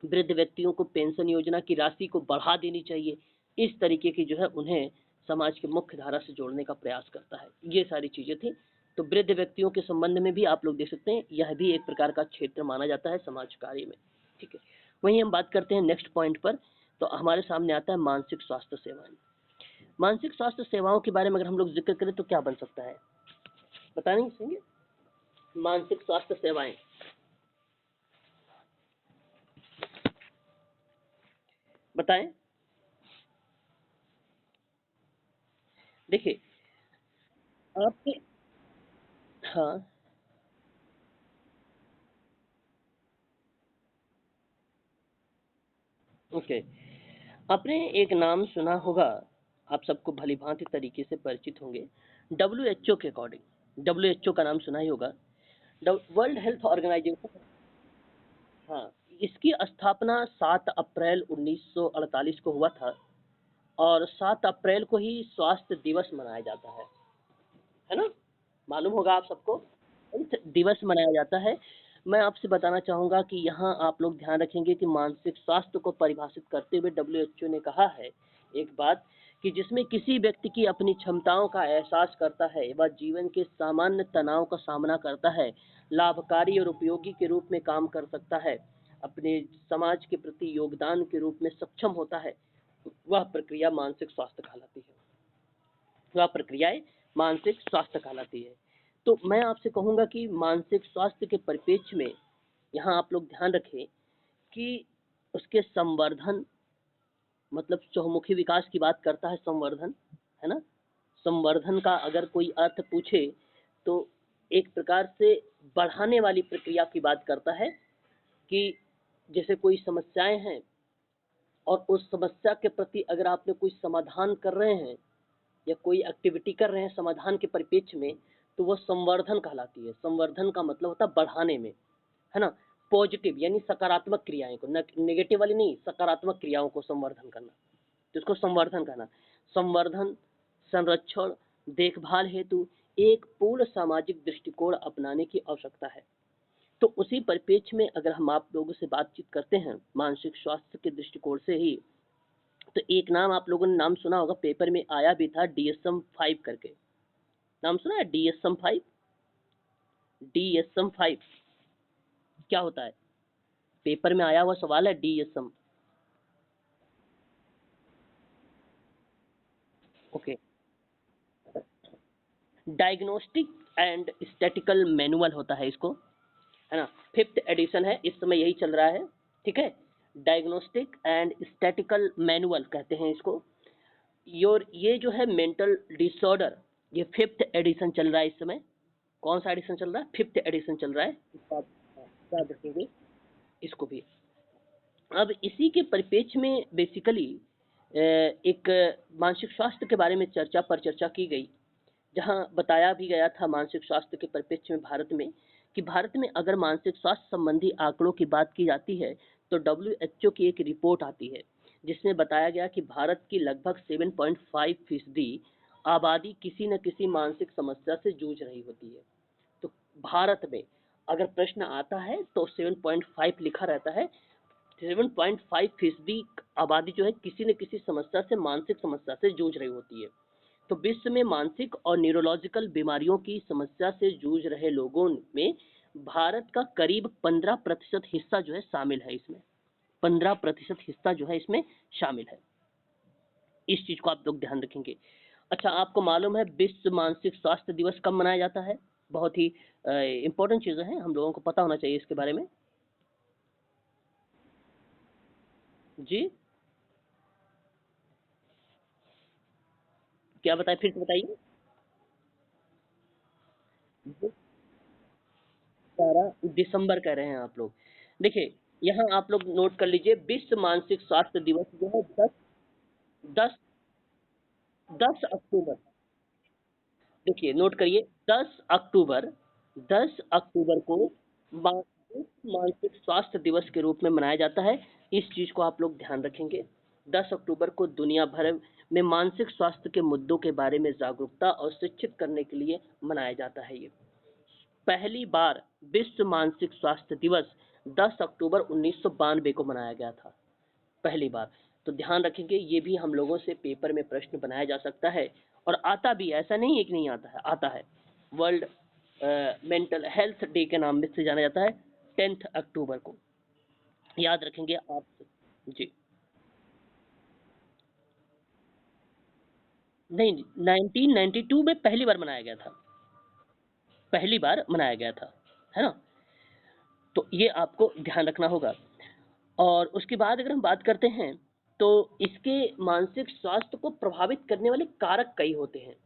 Speaker 1: वृद्ध व्यक्तियों को पेंशन योजना की राशि को बढ़ा देनी चाहिए। इस तरीके की जो है उन्हें समाज के मुख्य धारा से जोड़ने का प्रयास करता है। ये सारी चीजें थी। तो वृद्ध व्यक्तियों के संबंध में भी आप लोग देख सकते हैं, यह भी एक प्रकार का क्षेत्र माना जाता है समाज कार्य में, ठीक है। वहीं हम बात करते हैं नेक्स्ट पॉइंट पर। तो हमारे सामने आता है मानसिक स्वास्थ्य सेवाएं। मानसिक स्वास्थ्य सेवाओं के बारे में अगर हम लोग जिक्र करें तो क्या बन सकता है, बता नहीं सकेंगे? मानसिक स्वास्थ्य सेवाएं बताएं। देखिए आपके, हाँ, ओके। आपने एक नाम सुना होगा, आप सबको भली भांति तरीके से परिचित होंगे, डब्ल्यू के अकॉर्डिंग। डब्ल्यू का नाम सुना ही होगा, वर्ल्ड हेल्थ ऑर्गेनाइजेशन। हाँ, इसकी स्थापना 7 अप्रैल 1948 को हुआ था, और 7 अप्रैल को ही स्वास्थ्य दिवस मनाया जाता है ना। मालूम होगा आप सबको, हेल्थ दिवस मनाया जाता है। मैं आपसे बताना चाहूँगा कि यहाँ आप लोग ध्यान रखेंगे कि मानसिक स्वास्थ्य को परिभाषित करते हुए डब्ल्यूएचओ ने कहा है एक बात, कि जिसमें किसी व्यक्ति की अपनी क्षमताओं का एहसास करता है, वह जीवन के सामान्य तनाव का सामना करता है, लाभकारी और उपयोगी के रूप में काम कर सकता है, अपने समाज के प्रति योगदान के रूप में सक्षम होता है, वह प्रक्रिया मानसिक स्वास्थ्य कहलाती है। वह प्रक्रियाएं मानसिक स्वास्थ्य कहलाती है। तो मैं आपसे कहूँगा कि मानसिक स्वास्थ्य के परिप्रेक्ष्य में यहाँ आप लोग ध्यान रखें कि उसके संवर्धन, मतलब चहुमुखी विकास की बात करता है संवर्धन, है ना। संवर्धन का अगर कोई अर्थ पूछे तो एक प्रकार से बढ़ाने वाली प्रक्रिया की बात करता है, कि जैसे कोई समस्याएं हैं और उस समस्या के प्रति अगर आपने कोई समाधान कर रहे हैं या कोई एक्टिविटी कर रहे हैं समाधान के परिप्रेक्ष्य में, तो वह संवर्धन कहलाती है। संवर्धन का मतलब होता है बढ़ाने में, है ना। पॉजिटिव यानी सकारात्मक क्रियाएं को, नेगेटिव वाली नहीं, सकारात्मक क्रियाओं को संवर्धन करना, तो इसको संवर्धन कहना। संवर्धन, संरक्षण, देखभाल हेतु एक पूर्ण सामाजिक दृष्टिकोण अपनाने की आवश्यकता है। तो उसी परिप्रेक्ष्य में अगर हम आप लोगों से बातचीत करते हैं मानसिक स्वास्थ्य के दृष्टिकोण से ही, तो एक नाम आप लोगों ने नाम सुना होगा, पेपर में आया भी था, DSM-5 करके। नाम सुना है DSM-5? DSM-5 क्या होता है? पेपर में आया हुआ सवाल है DSM। Okay, diagnostic and statistical manual होता है इसको, है ना। 5th एडिशन है, इस समय यही चल रहा है, ठीक है। डायग्नोस्टिक एंड स्टैटिकल मैनुअल कहते हैं इसको। ये जो है मेंटल डिसऑर्डर, ये 5th एडिशन चल रहा है इस समय। कौन सा एडिशन चल रहा है? 5th एडिशन चल रहा है, इसको आप याद रखेंगे इसको भी। अब इसी के परिप्रेक्ष्य में बेसिकली एक मानसिक स्वास्थ्य के बारे में चर्चा की गई, जहां बताया भी गया था मानसिक स्वास्थ्य के परिप्रेक्ष्य में भारत में, कि भारत में अगर मानसिक स्वास्थ्य संबंधी आंकड़ों की बात की जाती है तो WHO की एक रिपोर्ट आती है जिसमें बताया गया कि भारत की लगभग 7.5% आबादी किसी न किसी मानसिक समस्या से जूझ रही होती है। तो भारत में अगर प्रश्न आता है तो 7.5 लिखा रहता है। 7.5% आबादी जो है किसी न किसी समस्या से, मानसिक समस्या से जूझ रही होती है। तो विश्व में मानसिक और न्यूरोलॉजिकल बीमारियों की समस्या से जूझ रहे लोगों में भारत का करीब 15% हिस्सा जो है शामिल है इसमें। 15% हिस्सा जो है इसमें शामिल है। इस चीज को आप लोग ध्यान रखेंगे। अच्छा, आपको मालूम है विश्व मानसिक स्वास्थ्य दिवस कब मनाया जाता है? बहुत ही इंपॉर्टेंट चीजें हैं, हम लोगों को पता होना चाहिए इसके बारे में। जी, क्या बताएं, फिर से बताइए। 12 दिसंबर कह रहे हैं आप लोग। देखिए, यहाँ आप लोग नोट कर लीजिए, विश्व मानसिक स्वास्थ्य दिवस जो है 10 10 अक्टूबर, देखिए नोट करिए, 10 अक्टूबर, 10 अक्टूबर को विश्व मानसिक स्वास्थ्य दिवस के रूप में मनाया जाता है। इस चीज को आप लोग ध्यान रखेंगे। 10 अक्टूबर को दुनिया भर में मानसिक स्वास्थ्य के मुद्दों के बारे में जागरूकता और शिक्षित करने के लिए मनाया जाता है। ये पहली बार विश्व मानसिक स्वास्थ्य दिवस 10 अक्टूबर 1992 को मनाया गया था, पहली बार। तो ध्यान रखेंगे, ये भी हम लोगों से पेपर में प्रश्न बनाया जा सकता है और आता भी है, ऐसा नहीं है कि नहीं आता है, आता है। वर्ल्ड मेंटल हेल्थ डे के नाम से जाना जाता है 10 अक्टूबर को, याद रखेंगे आप। जी, नहीं, 1992 में पहली बार मनाया गया था, पहली बार मनाया गया था, है ना। तो ये आपको ध्यान रखना होगा। और उसके बाद अगर हम बात करते हैं तो इसके मानसिक स्वास्थ्य को प्रभावित करने वाले कारक कई होते हैं।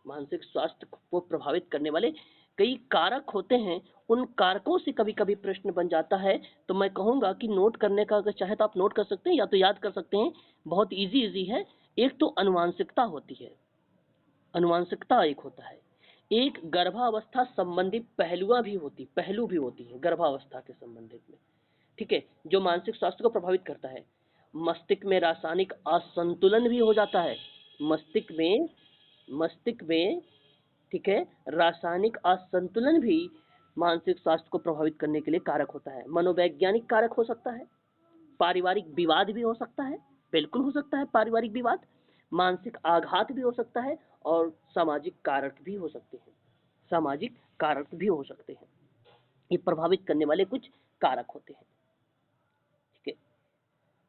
Speaker 1: मानसिक स्वास्थ्य को प्रभावित करने वाले कई कारक होते हैं। उन कारकों से कभी कभी प्रश्न बन जाता है, तो मैं कहूंगा कि नोट करने का अगर चाहे तो आप नोट कर सकते हैं या तो याद कर सकते हैं, बहुत इजी इजी है। एक तो अनुवांशिकता होती है, अनुवांशिकता एक होता है। एक गर्भावस्था संबंधी पहलू भी होती है गर्भावस्था के संबंधित में, ठीक है, जो मानसिक स्वास्थ्य को प्रभावित करता है। मस्तिष्क में रासायनिक असंतुलन भी हो जाता है, मस्तिष्क में, ठीक है, रासायनिक असंतुलन भी मानसिक स्वास्थ्य को प्रभावित करने के लिए कारक होता है। मनोवैज्ञानिक कारक हो सकता है, पारिवारिक विवाद भी हो सकता है, बिल्कुल हो सकता है पारिवारिक विवाद, मानसिक आघात भी हो सकता है, और सामाजिक कारक भी हो सकते हैं, सामाजिक कारक भी हो सकते हैं। ये प्रभावित करने वाले कुछ कारक होते हैं, ठीक है।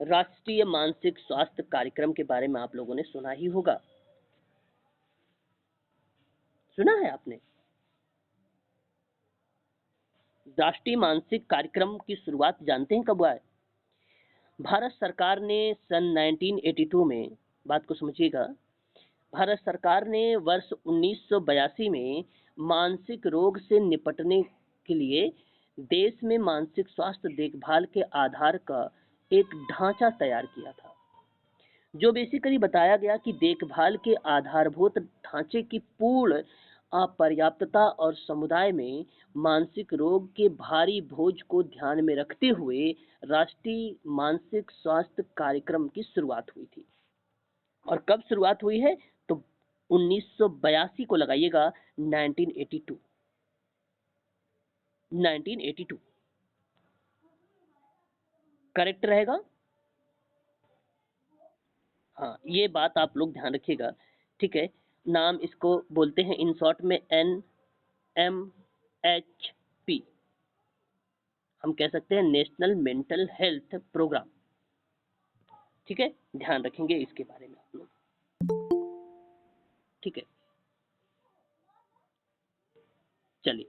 Speaker 1: राष्ट्रीय मानसिक स्वास्थ्य कार्यक्रम के बारे में आप लोगों ने सुना ही होगा, सुना है आपने? राष्ट्रीय मानसिक कार्यक्रम की शुरुआत जानते हैं कब हुआ है? भारत सरकार ने सन 1982 में, बात को समझिएगा, भारत सरकार ने वर्ष 1982 में मानसिक रोग से निपटने के लिए देश में मानसिक स्वास्थ्य देखभाल के आधार का एक ढांचा तैयार किया था, जो बेसिकली बताया गया कि देखभाल के आधारभूत ढांचे की पूर्ण अपर्याप्तता और समुदाय में मानसिक रोग के भारी बोझ को ध्यान में रखते हुए राष्ट्रीय मानसिक स्वास्थ्य कार्यक्रम की शुरुआत हुई थी। और कब शुरुआत हुई है? तो 1982 को लगाइएगा, 1982, 1982 करेक्ट रहेगा। हाँ, ये बात आप लोग ध्यान रखिएगा, ठीक है। नाम इसको बोलते हैं इन शॉर्ट में NMHP, हम कह सकते हैं नेशनल मेंटल हेल्थ प्रोग्राम, ठीक है। ध्यान रखेंगे इसके बारे में आप लोग। ठीक है, चलिए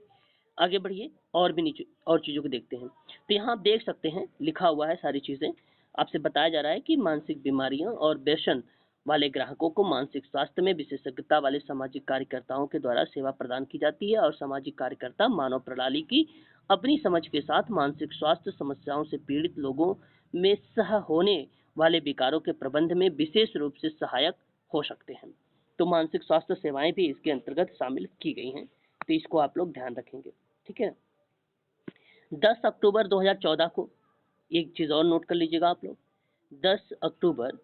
Speaker 1: आगे बढ़िए और भी नीचे और चीज़ों को देखते हैं। तो यहाँ आप देख सकते हैं लिखा हुआ है सारी चीज़ें, आपसे बताया जा रहा है कि मानसिक बीमारियों और व्यसन वाले ग्राहकों को मानसिक स्वास्थ्य में विशेषज्ञता वाले सामाजिक कार्यकर्ताओं के द्वारा सेवा प्रदान की जाती है और सामाजिक कार्यकर्ता मानव प्रणाली की अपनी समझ के साथ मानसिक स्वास्थ्य समस्याओं से पीड़ित लोगों में सह होने वाले विकारों के प्रबंध में विशेष रूप से सहायक हो सकते हैं। तो मानसिक स्वास्थ्य सेवाएं भी इसके अंतर्गत शामिल की गई हैं, तो इसको आप लोग ध्यान रखेंगे, ठीक है। 10 अक्टूबर 2014 को एक चीज़ और नोट कर लीजिएगा आप लोग, 10 अक्टूबर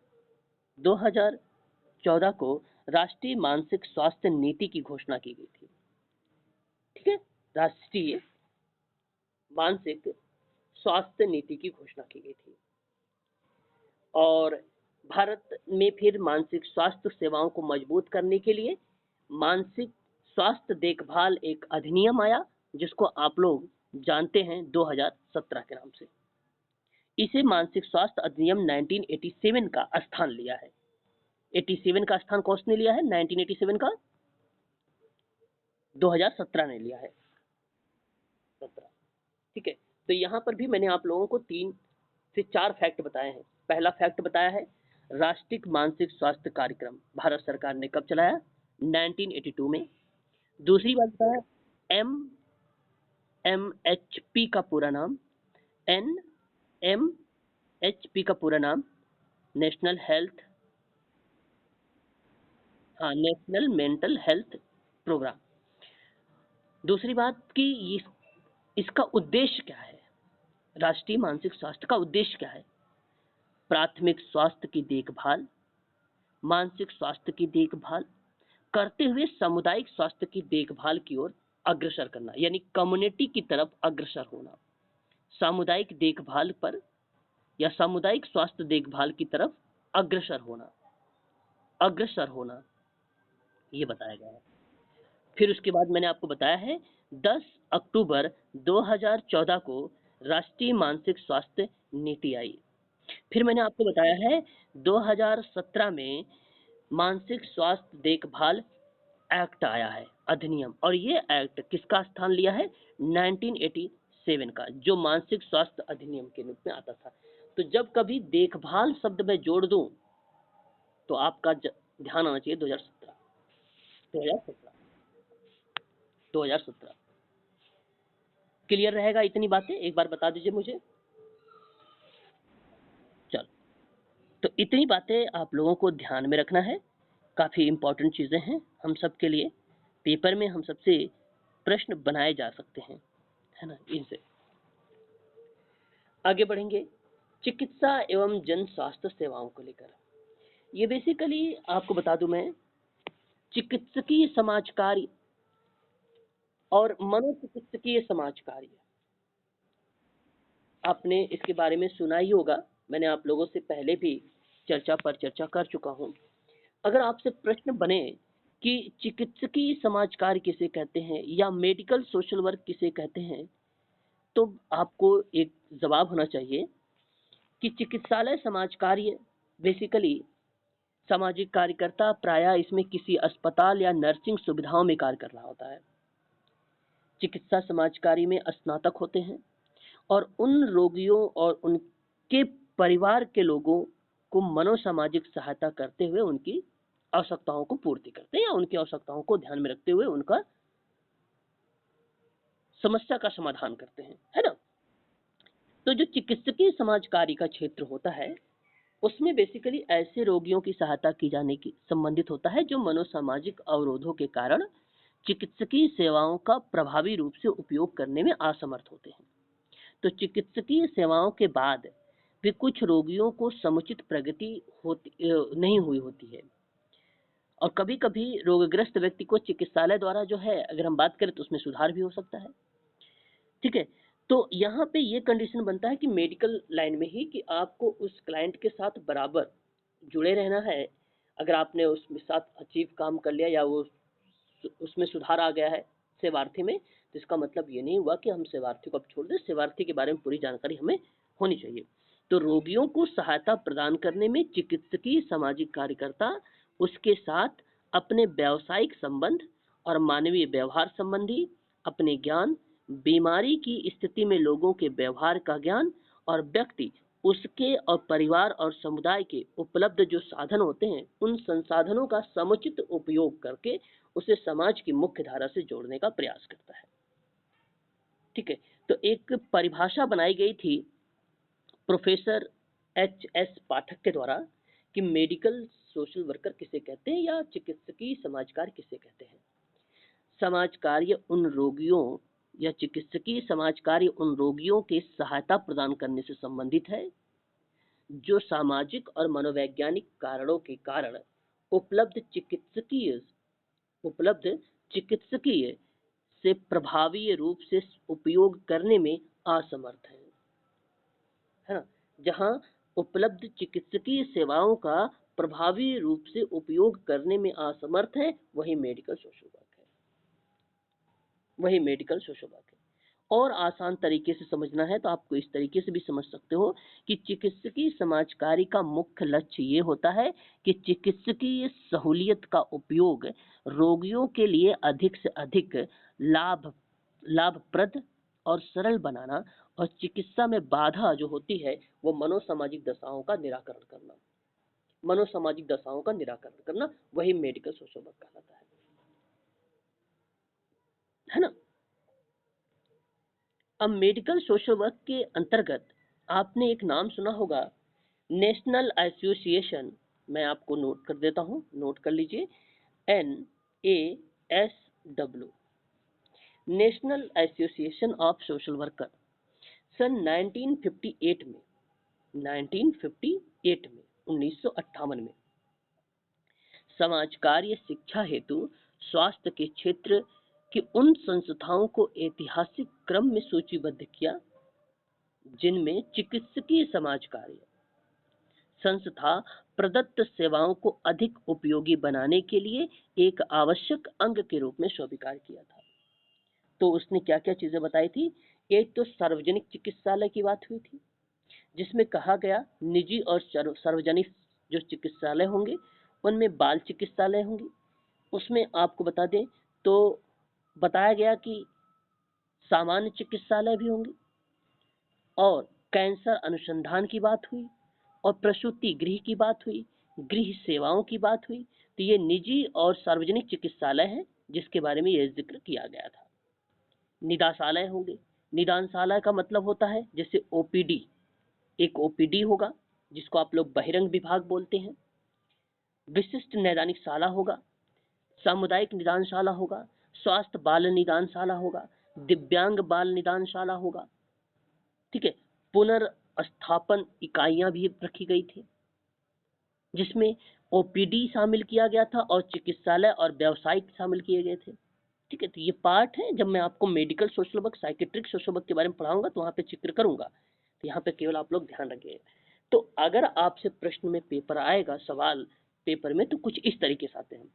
Speaker 1: 2014 को राष्ट्रीय मानसिक स्वास्थ्य नीति की घोषणा की गई थी, ठीक है। राष्ट्रीय मानसिक स्वास्थ्य नीति की घोषणा की गई थी और भारत में फिर मानसिक स्वास्थ्य सेवाओं को मजबूत करने के लिए मानसिक स्वास्थ्य देखभाल एक अधिनियम आया, जिसको आप लोग जानते हैं 2017 के नाम से। इसे मानसिक स्वास्थ्य अधिनियम 1987 का स्थान लिया है। 87 का स्थान किसने लिया है? 1987 का 2017 ने लिया है, 17, ठीक है। तो यहाँ पर भी मैंने आप लोगों को 3 से 4 फैक्ट बताए हैं। पहला फैक्ट बताया है राष्ट्रीय मानसिक स्वास्थ्य कार्यक्रम भारत सरकार ने कब चलाया? 1982 में। दूसरी बात बताया MMHP का पूरा नाम, NMHP का पूरा नाम नेशनल हेल्थ, हाँ नेशनल मेंटल हेल्थ प्रोग्राम। दूसरी बात कि इसका उद्देश्य क्या है? राष्ट्रीय मानसिक स्वास्थ्य का उद्देश्य क्या है? प्राथमिक स्वास्थ्य की देखभाल, मानसिक स्वास्थ्य की देखभाल करते हुए सामुदायिक स्वास्थ्य की देखभाल की ओर अग्रसर करना, यानी कम्युनिटी की तरफ अग्रसर होना, सामुदायिक देखभाल पर या सामुदायिक स्वास्थ्य देखभाल की तरफ अग्रसर होना ये बताया गया है। फिर उसके बाद मैंने आपको बताया है 10 अक्टूबर 2014 को राष्ट्रीय मानसिक स्वास्थ्य नीति आई। फिर मैंने आपको बताया है 2017 में मानसिक स्वास्थ्य देखभाल एक्ट आया है, अधिनियम, और ये एक्ट किसका स्थान लिया है? 1987 का, जो मानसिक स्वास्थ्य अधिनियम के रूप में आता था। तो जब कभी देखभाल शब्द में जोड़ दूं तो आपका ध्यान आना चाहिए 2017। क्लियर रहेगा इतनी बातें? एक बार बता दीजिए मुझे। चलो, तो इतनी बातें आप लोगों को ध्यान में रखना है, काफ़ी इंपॉर्टेंट चीज़ें हैं हम सब के लिए। पेपर में हम सबसे प्रश्न बनाए जा सकते हैं, है ना। इनसे आगे बढ़ेंगे चिकित्सा एवं जन स्वास्थ्य सेवाओं को लेकर। ये बेसिकली आपको बता दूं मैं, चिकित्सकीय समाज कार्य और मनोचिकित्सकीय समाज कार्य, आपने इसके बारे में सुना ही होगा, मैंने आप लोगों से पहले भी चर्चा कर चुका हूँ। अगर आपसे प्रश्न बने कि चिकित्सकीय समाज कार्य किसे कहते हैं या मेडिकल सोशल वर्क किसे कहते हैं, तो आपको एक जवाब होना चाहिए कि चिकित्सालय समाज कार्य बेसिकली सामाजिक कार्यकर्ता प्रायः इसमें किसी अस्पताल या नर्सिंग सुविधाओं में कार्य कर रहा होता है। चिकित्सा समाज कार्य में स्नातक होते हैं और उन रोगियों और उनके परिवार के लोगों को मनोसामाजिक सहायता करते हुए उनकी आवश्यकताओं को पूर्ति करते हैं या उनकी आवश्यकताओं को ध्यान में रखते हुए उनका समस्या का समाधान करते हैं, है ना। तो जो चिकित्सकीय समाज कार्य का क्षेत्र होता है उसमें बेसिकली ऐसे रोगियों की सहायता की जाने की संबंधित होता है जो मनोसामाजिक अवरोधों के कारण चिकित्सकीय सेवाओं का प्रभावी रूप से उपयोग करने में असमर्थ होते हैं। तो चिकित्सकीय सेवाओं के बाद भी कुछ रोगियों को समुचित प्रगति नहीं हुई होती है और कभी कभी रोगग्रस्त व्यक्ति को चिकित्सालय द्वारा जो है, अगर हम बात करें तो उसमें सुधार भी हो सकता है, ठीक है। तो यहाँ पे ये कंडीशन बनता है कि मेडिकल लाइन में ही कि आपको उस क्लाइंट के साथ बराबर जुड़े रहना है। अगर आपने उसके साथ अचीव काम कर लिया या वो उसमें सुधार आ गया है सेवार्थी में, तो इसका मतलब ये नहीं हुआ कि हम सेवार्थी को अब छोड़ दें, सेवार्थी के बारे में पूरी जानकारी हमें होनी चाहिए। तो रोगियों को सहायता प्रदान करने में चिकित्सकीय सामाजिक कार्यकर्ता उसके साथ अपने व्यावसायिक संबंध और मानवीय व्यवहार संबंधी अपने ज्ञान, बीमारी की स्थिति में लोगों के व्यवहार का ज्ञान, और व्यक्ति उसके और परिवार और समुदाय के उपलब्ध जो साधन होते हैं उन संसाधनों का समुचित उपयोग करके उसे समाज की मुख्य धारा से जोड़ने का प्रयास करता है। ठीक है, तो एक परिभाषा बनाई गई थी प्रोफेसर एच.एस. पाठक के द्वारा कि मेडिकल सोशल वर्कर किसे कहते हैं या चिकित्सकीय समाजकार किसे कहते हैं। समाज कार्य उन रोगियों या चिकित्सकीय समाज कार्य उन रोगियों के सहायता प्रदान करने से संबंधित है जो सामाजिक और मनोवैज्ञानिक कारणों के कारण उपलब्ध चिकित्सकीय से प्रभावी रूप से उपयोग करने में असमर्थ है ना। जहां उपलब्ध चिकित्सकीय सेवाओं का प्रभावी रूप से उपयोग करने में असमर्थ है वही मेडिकल सोशल वर्क है। और आसान तरीके से समझना है तो आपको इस तरीके से भी समझ सकते हो कि चिकित्सकीय समाज कार्य का मुख्य लक्ष्य ये होता है कि चिकित्सकीय सहूलियत का उपयोग रोगियों के लिए अधिक से अधिक लाभप्रद और सरल बनाना, और चिकित्सा में बाधा जो होती है वो मनोसामाजिक दशाओं का निराकरण करना वही मेडिकल सोशल वर्क कहलाता है ना। अब मेडिकल सोशल वर्क के अंतर्गत आपने एक नाम सुना होगा, नेशनल एसोसिएशन। मैं आपको नोट कर देता हूं, नोट कर लीजिए, NASW, national association of social worker. सन 1958 में 1958 में समाज कार्य शिक्षा हेतु स्वास्थ्य के क्षेत्र कि उन संस्थाओं को ऐतिहासिक क्रम में सूचीबद्ध किया जिनमें चिकित्सकीय समाज कार्य संस्था प्रदत्त सेवाओं को अधिक उपयोगी बनाने के लिए एक आवश्यक अंग के रूप में स्वीकार किया था। तो उसने क्या क्या चीजें बताई थी। एक तो सार्वजनिक चिकित्सालय की बात हुई थी जिसमें कहा गया निजी और सार्वजनिक जो चिकित्सालय होंगे उनमें बाल चिकित्सालय होंगे। उसमें आपको बता दें तो बताया गया कि सामान्य चिकित्सालय भी होंगे, और कैंसर अनुसंधान की बात हुई, और प्रसूति गृह की बात हुई, गृह सेवाओं की बात हुई। तो ये निजी और सार्वजनिक चिकित्सालय है जिसके बारे में यह जिक्र किया गया था। निदाशालय होंगे। निदानशाला का मतलब होता है जैसे ओपीडी, एक ओपीडी होगा जिसको आप लोग बहिरंग विभाग बोलते हैं। विशिष्ट नैदानिक शाला होगा, सामुदायिक निदानशाला होगा, स्वास्थ्य बाल निदानशाला होगा, दिव्यांग बाल निदानशाला होगा। ठीक है, पुनर्स्थापन इकाइयां भी रखी गई थी जिसमें ओपीडी शामिल किया गया था और चिकित्सालय और व्यावसायिक शामिल किए गए थे। ठीक है, तो ये पार्ट है जब मैं आपको medical social work, psychiatric social work के बारे में पढ़ाऊंगा तो वहां पे जिक्र करूंगा। तो यहाँ पे केवल आप लोग ध्यान रखिएगा। तो अगर आपसे प्रश्न में पेपर आएगा, सवाल पेपर में, तो कुछ इस तरीके से आते हैं।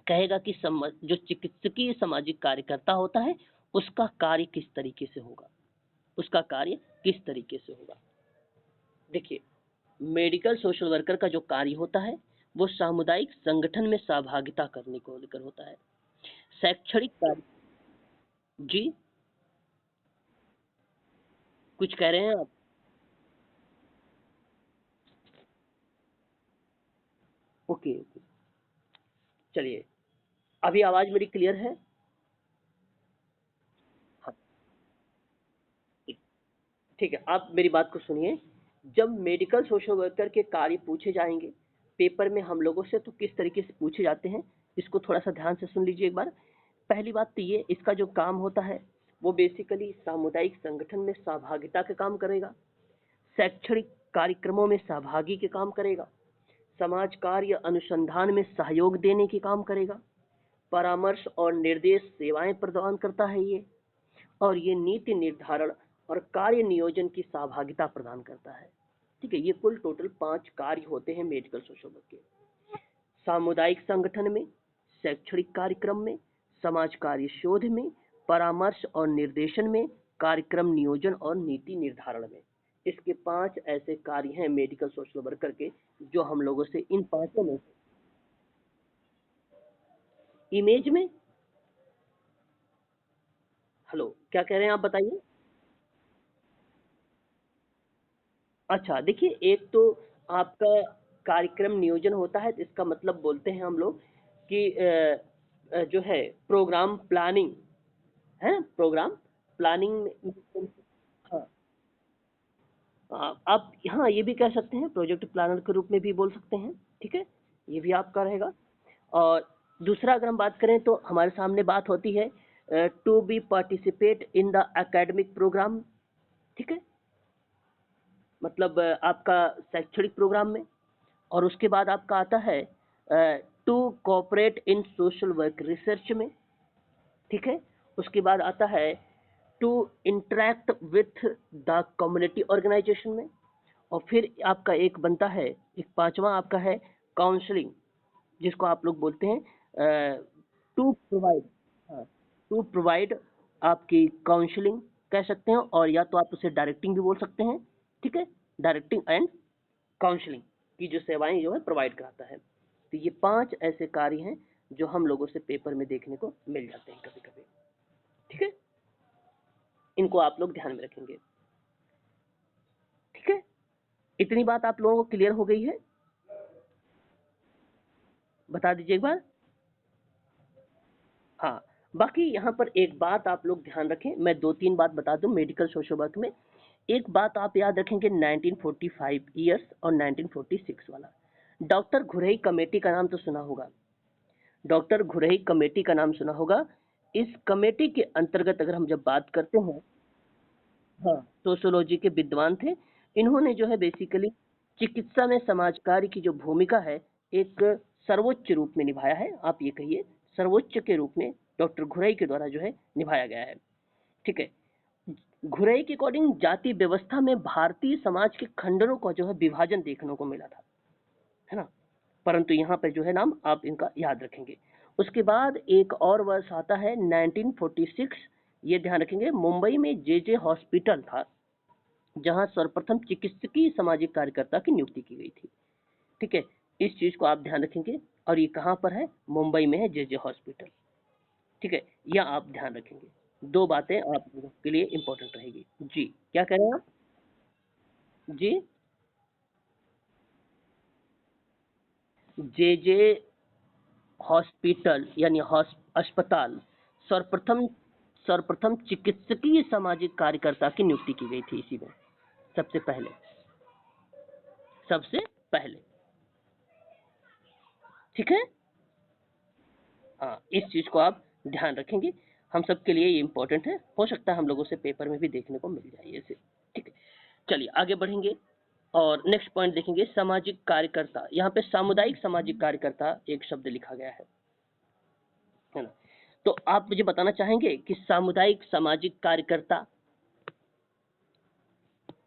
Speaker 1: कहेगा कि जो चिकित्सकीय सामाजिक कार्यकर्ता होता है उसका कार्य किस तरीके से होगा, देखिए, मेडिकल सोशल वर्कर का जो कार्य होता है वो सामुदायिक संगठन में सहभागिता करने को लेकर होता है। शैक्षणिक कार्य, जी कुछ कह रहे हैं आप? ओके ओके, चलिए, अभी आवाज मेरी क्लियर है? हाँ, ठीक है, आप मेरी बात को सुनिए। जब मेडिकल सोशल वर्कर के कार्य पूछे जाएंगे पेपर में हम लोगों से तो किस तरीके से पूछे जाते हैं इसको थोड़ा सा ध्यान से सुन लीजिए एक बार। पहली बात तो ये, इसका जो काम होता है वो बेसिकली सामुदायिक संगठन में सहभागिता के काम करेगा, शैक्षणिक कार्यक्रमों में सहभागी के काम करेगा, समाज कार्य अनुसंधान में सहयोग देने के काम करेगा, परामर्श और निर्देश सेवाएं प्रदान करता है ये, और ये नीति निर्धारण और कार्य नियोजन की सहभागिता प्रदान करता है। ठीक है, ये कुल टोटल 5 कार्य होते हैं मेडिकल सोशल वर्क के। सामुदायिक संगठन में, शैक्षणिक कार्यक्रम में, समाज कार्य शोध में, परामर्श और निर्देशन में, कार्यक्रम नियोजन और नीति निर्धारण में। इसके 5 ऐसे कार्य हैं मेडिकल सोशल वर्कर के जो हम लोगों से इन पांचों में, इमेज में, हेलो क्या कह रहे हैं आप बताइए। अच्छा देखिए, एक तो आपका कार्यक्रम नियोजन होता है, तो इसका मतलब बोलते हैं हम लोग कि जो है प्रोग्राम प्लानिंग है, प्रोग्राम प्लानिंग में। हाँ, आप हाँ ये भी कह सकते हैं, प्रोजेक्ट प्लानर के रूप में भी बोल सकते हैं, ठीक है, ये भी आपका रहेगा। और दूसरा अगर हम बात करें तो हमारे सामने बात होती है to be participate in the academic programme, ठीक है, मतलब आपका शैक्षणिक प्रोग्राम में। और उसके बाद आपका आता है to cooperate in social work research में, ठीक है। उसके बाद आता है to interact with the community organisation में। और फिर आपका एक बनता है, एक पांचवा आपका है काउंसलिंग, जिसको आप लोग बोलते हैं टू प्रोवाइड, हाँ, टू प्रोवाइड आपकी काउंसलिंग कह सकते हैं, और या तो आप उसे डायरेक्टिंग भी बोल सकते हैं, ठीक है, डायरेक्टिंग एंड काउंसलिंग की जो सेवाएं जो है प्रोवाइड कराता है। तो ये 5 ऐसे कार्य हैं जो हम लोगों से पेपर में देखने को मिल जाते हैं कभी कभी, ठीक है, इनको आप लोग ध्यान में रखेंगे, ठीक है। इतनी बात आप लोगों को क्लियर हो गई है, बता दीजिए एक बार। हाँ, बाकी यहाँ पर एक बात आप लोग ध्यान रखें, मैं 2-3 बात बता दूं मेडिकल सोशल वर्क में। एक बात आप याद रखेंगे, 1945 ईयर्स और 1946 वाला, डॉक्टर घुरई कमेटी का नाम तो सुना होगा, डॉक्टर घुरई कमेटी का नाम सुना होगा। इस कमेटी के अंतर्गत अगर हम जब बात करते हैं, हाँ, सोशियोलॉजी के विद्वान थे। इन्होंने जो है बेसिकली चिकित्सा में समाज कार्य की जो भूमिका है, एक सर्वोच्च रूप में निभाया है, आप ये कहिए सर्वोच्च के रूप में डॉक्टर घुरई के द्वारा जो है निभाया गया है, ठीक है। घुरई के अकॉर्डिंग जाति व्यवस्था में भारतीय समाज के खंडनों का जो है विभाजन देखने को मिला था, है ना, परंतु यहाँ पे जो है नाम आप इनका याद रखेंगे। उसके बाद एक और वर्ष आता है 1946, ये ध्यान रखेंगे, मुंबई में जे जे हॉस्पिटल था, जहां सर्वप्रथम चिकित्सकीय सामाजिक कार्यकर्ता की नियुक्ति की गई थी, ठीक है, इस चीज को आप ध्यान रखेंगे। और ये कहाँ पर है, मुंबई में है जे जे हॉस्पिटल, ठीक है, यह आप ध्यान रखेंगे। दो बातें आप लोगों के लिए इंपॉर्टेंट रहेगी जी। क्या कह रहे हैं आप जी। जे जे हॉस्पिटल यानी अस्पताल, सर्वप्रथम सर्वप्रथम चिकित्सकीय सामाजिक कार्यकर्ता की नियुक्ति की गई थी इसी में, सबसे पहले, सबसे पहले, ठीक है। हाँ, इस चीज को आप ध्यान रखेंगे, हम सबके लिए ये इंपॉर्टेंट है, हो सकता है हम लोगों से पेपर में भी देखने को मिल जाए ऐसे, ठीक है। चलिए आगे बढ़ेंगे और नेक्स्ट पॉइंट देखेंगे, सामाजिक कार्यकर्ता। यहाँ पे सामुदायिक सामाजिक कार्यकर्ता एक शब्द लिखा गया है ना, तो आप मुझे बताना चाहेंगे कि सामुदायिक सामाजिक कार्यकर्ता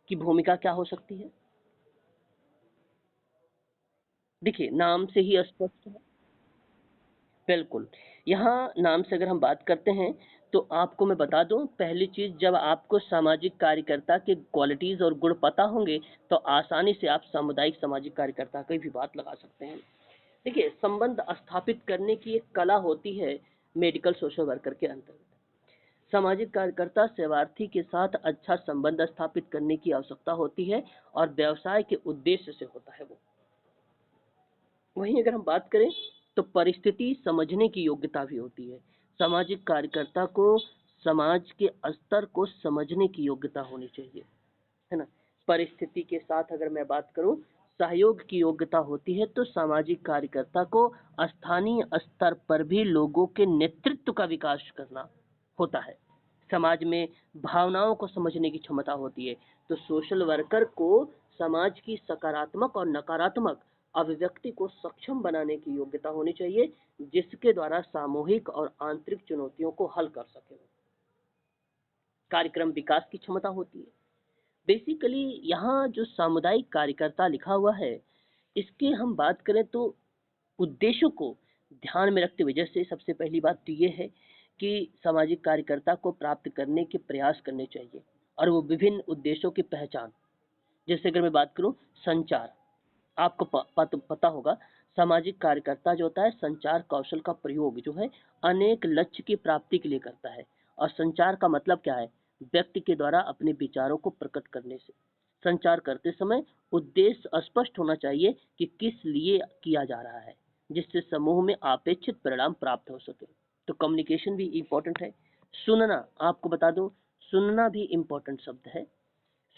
Speaker 1: की भूमिका क्या हो सकती है। देखिए नाम से ही स्पष्ट है, बिल्कुल। यहाँ नाम से अगर हम बात करते हैं, तो आपको मैं बता दूं, पहली चीज, जब आपको सामाजिक कार्यकर्ता के क्वालिटीज और गुण पता होंगे, तो आसानी से आप सामुदायिक सामाजिक कार्यकर्ता की भी बात लगा सकते हैं। देखिए, संबंध स्थापित करने की एक कला होती है मेडिकल सोशल वर्कर के अंतर्गत। सामाजिक कार्यकर्ता सेवार्थी के साथ अच्छा संबंध स्थापित करने की आवश्यकता होती है, और व्यवसाय के उद्देश्य से होता है वो। वहीं अगर हम बात करें, तो परिस्थिति समझने की योग्यता भी होती है। सामाजिक कार्यकर्ता को समाज के स्तर को समझने की योग्यता होनी चाहिए, है ना। परिस्थिति के साथ अगर मैं बात करूं, सहयोग की योग्यता होती है, तो सामाजिक कार्यकर्ता को स्थानीय स्तर पर भी लोगों के नेतृत्व का विकास करना होता है। समाज में भावनाओं को समझने की क्षमता होती है, तो सोशल वर्कर को समाज की सकारात्मक और नकारात्मक अभिव्यक्ति को सक्षम बनाने की योग्यता होनी चाहिए, जिसके द्वारा सामूहिक और आंतरिक चुनौतियों को हल कर सके। कार्यक्रम विकास की क्षमता होती है। बेसिकली यहाँ जो सामुदायिक कार्यकर्ता लिखा हुआ है, इसके हम बात करें तो उद्देश्यों को ध्यान में रखते हुए, जैसे सबसे पहली बात तो ये है कि सामाजिक कार्यकर्ता को प्राप्त करने के प्रयास करने चाहिए, और वो विभिन्न उद्देश्यों की पहचान, जैसे अगर मैं बात करूं संचार, आपको पता होगा, सामाजिक कार्यकर्ता जो होता है संचार कौशल का प्रयोग जो है अनेक लक्ष्य की प्राप्ति के लिए करता है। और संचार का मतलब क्या है? व्यक्ति के द्वारा अपने विचारों को प्रकट करने से। संचार करते समय उद्देश्य स्पष्ट होना चाहिए कि किस लिए किया जा रहा है, जिससे समूह में अपेक्षित परिणाम प्राप्त हो सके। तो कम्युनिकेशन भी इम्पोर्टेंट है। सुनना, आपको बता दूं, सुनना भी इम्पोर्टेंट शब्द है।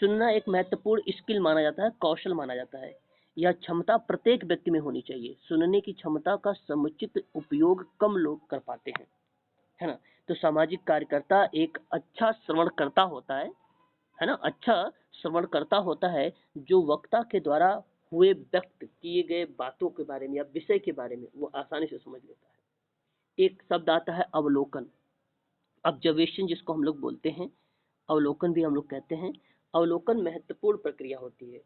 Speaker 1: सुनना एक महत्वपूर्ण स्किल माना जाता है, कौशल माना जाता है। यह क्षमता प्रत्येक व्यक्ति में होनी चाहिए। सुनने की क्षमता का समुचित उपयोग कम लोग कर पाते हैं, है ना? तो सामाजिक कार्यकर्ता एक अच्छा श्रवणकर्ता होता है ना? अच्छा श्रवणकर्ता होता है जो वक्ता के द्वारा हुए व्यक्त किए गए बातों के बारे में या विषय के बारे में वो आसानी से समझ लेता है। एक शब्द आता है अवलोकन, ऑब्जर्वेशन जिसको हम लोग बोलते हैं, अवलोकन भी हम लोग कहते हैं। अवलोकन महत्वपूर्ण प्रक्रिया होती है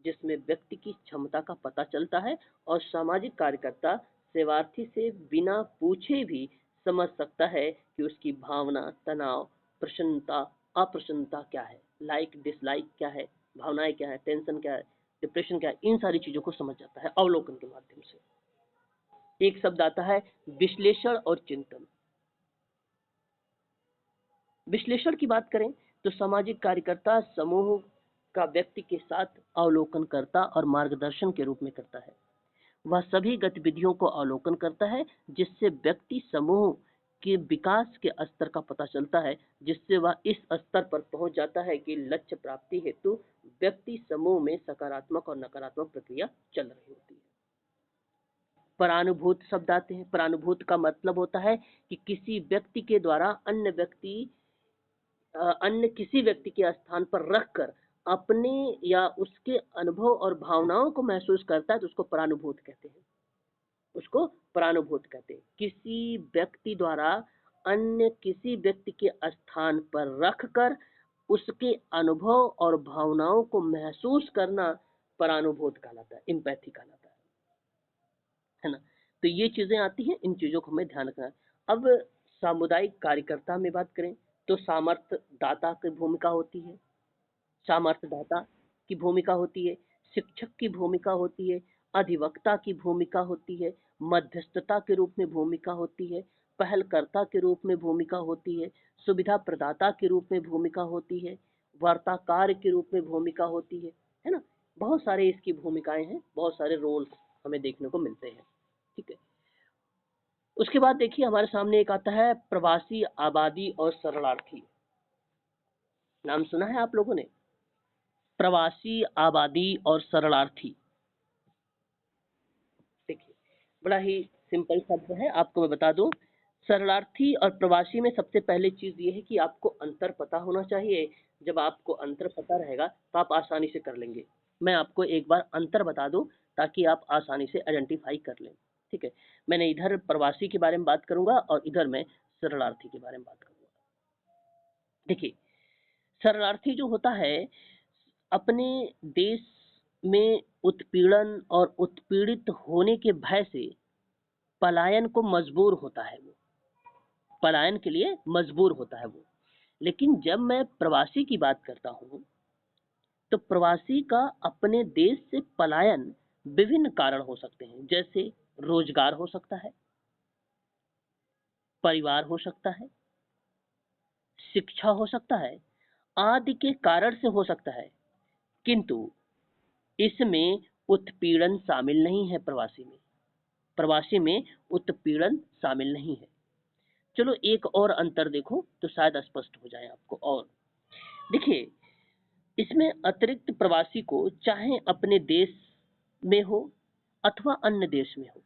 Speaker 1: जिसमें व्यक्ति की क्षमता का पता चलता है और सामाजिक कार्यकर्ता सेवार्थी से बिना पूछे भी समझ सकता है कि उसकी भावना, तनाव, प्रसन्नता, अप्रसन्नता क्या है, लाइक डिसलाइक क्या है, भावनाएं क्या है, टेंशन क्या है, डिप्रेशन क्या है, इन सारी चीजों को समझ जाता है अवलोकन के माध्यम से। एक शब्द आता है विश्लेषण और चिंतन। विश्लेषण की बात करें तो सामाजिक कार्यकर्ता समूह का व्यक्ति के साथ अवलोकन करता और मार्गदर्शन के रूप में करता है। वह सभी गतिविधियों को अवलोकन करता है जिससे व्यक्ति समूह के विकास के स्तर का पता चलता है, जिससे वह इस स्तर पर पहुंच जाता है कि लक्ष्य प्राप्ति हेतु व्यक्ति समूह में सकारात्मक और नकारात्मक प्रक्रिया चल रही होती है। परानुभूत शब्द आते हैं। परानुभूत का मतलब होता है कि किसी व्यक्ति के द्वारा अन्य किसी व्यक्ति के स्थान पर रखकर अपने या उसके अनुभव और भावनाओं को महसूस करता है तो उसको परानुभूत कहते हैं। उसको परानुभूत कहते हैं। किसी व्यक्ति द्वारा अन्य किसी व्यक्ति के स्थान पर रखकर उसके अनुभव और भावनाओं को महसूस करना परानुभूत कहलाता है, एम्पैथी कहलाता है ना? तो ये चीजें आती हैं, इन चीजों को हमें ध्यान रखना है। अब सामुदायिक कार्यकर्ता में बात करें तो सामर्थ्य दाता की भूमिका होती है। सामर्थ्यदाता की भूमिका होती है, शिक्षक की भूमिका होती है, अधिवक्ता की भूमिका होती है, मध्यस्थता के रूप में भूमिका होती है, पहलकर्ता के रूप में भूमिका होती है, सुविधा प्रदाता के रूप में भूमिका होती है, वार्ताकार के रूप में भूमिका होती है ना? बहुत सारे इसकी भूमिकाएं हैं, बहुत सारे रोल्स हमें देखने को मिलते हैं। ठीक है। उसके बाद देखिए हमारे सामने एक आता है प्रवासी, आबादी और शरणार्थी। नाम सुना है आप लोगों ने? प्रवासी, आबादी और शरणार्थी। देखिए बड़ा ही सिंपल शब्द है, आपको मैं बता दूं। शरणार्थी और प्रवासी में सबसे पहले चीज ये है कि आपको अंतर पता होना चाहिए। जब आपको अंतर पता रहेगा तो आप आसानी से कर लेंगे। मैं आपको एक बार अंतर बता दूं ताकि आप आसानी से आइडेंटिफाई कर लें। ठीक है, मैंने इधर प्रवासी के बारे में बात करूंगा और इधर मैं शरणार्थी के बारे में बात करूंगा। देखिए शरणार्थी जो होता है अपने देश में उत्पीड़न और उत्पीड़ित होने के भय से पलायन को मजबूर होता है। वो पलायन के लिए मजबूर होता है वो। लेकिन जब मैं प्रवासी की बात करता हूँ तो प्रवासी का अपने देश से पलायन विभिन्न कारण हो सकते हैं, जैसे रोजगार हो सकता है, परिवार हो सकता है, शिक्षा हो सकता है, आदि के कारण से हो सकता है। किंतु इसमें उत्पीड़न शामिल नहीं है। प्रवासी में उत्पीड़न शामिल नहीं है। चलो एक और अंतर देखो तो शायद स्पष्ट हो जाए आपको। और देखिए इसमें अतिरिक्त प्रवासी को चाहे अपने देश में हो अथवा अन्य देश में हो,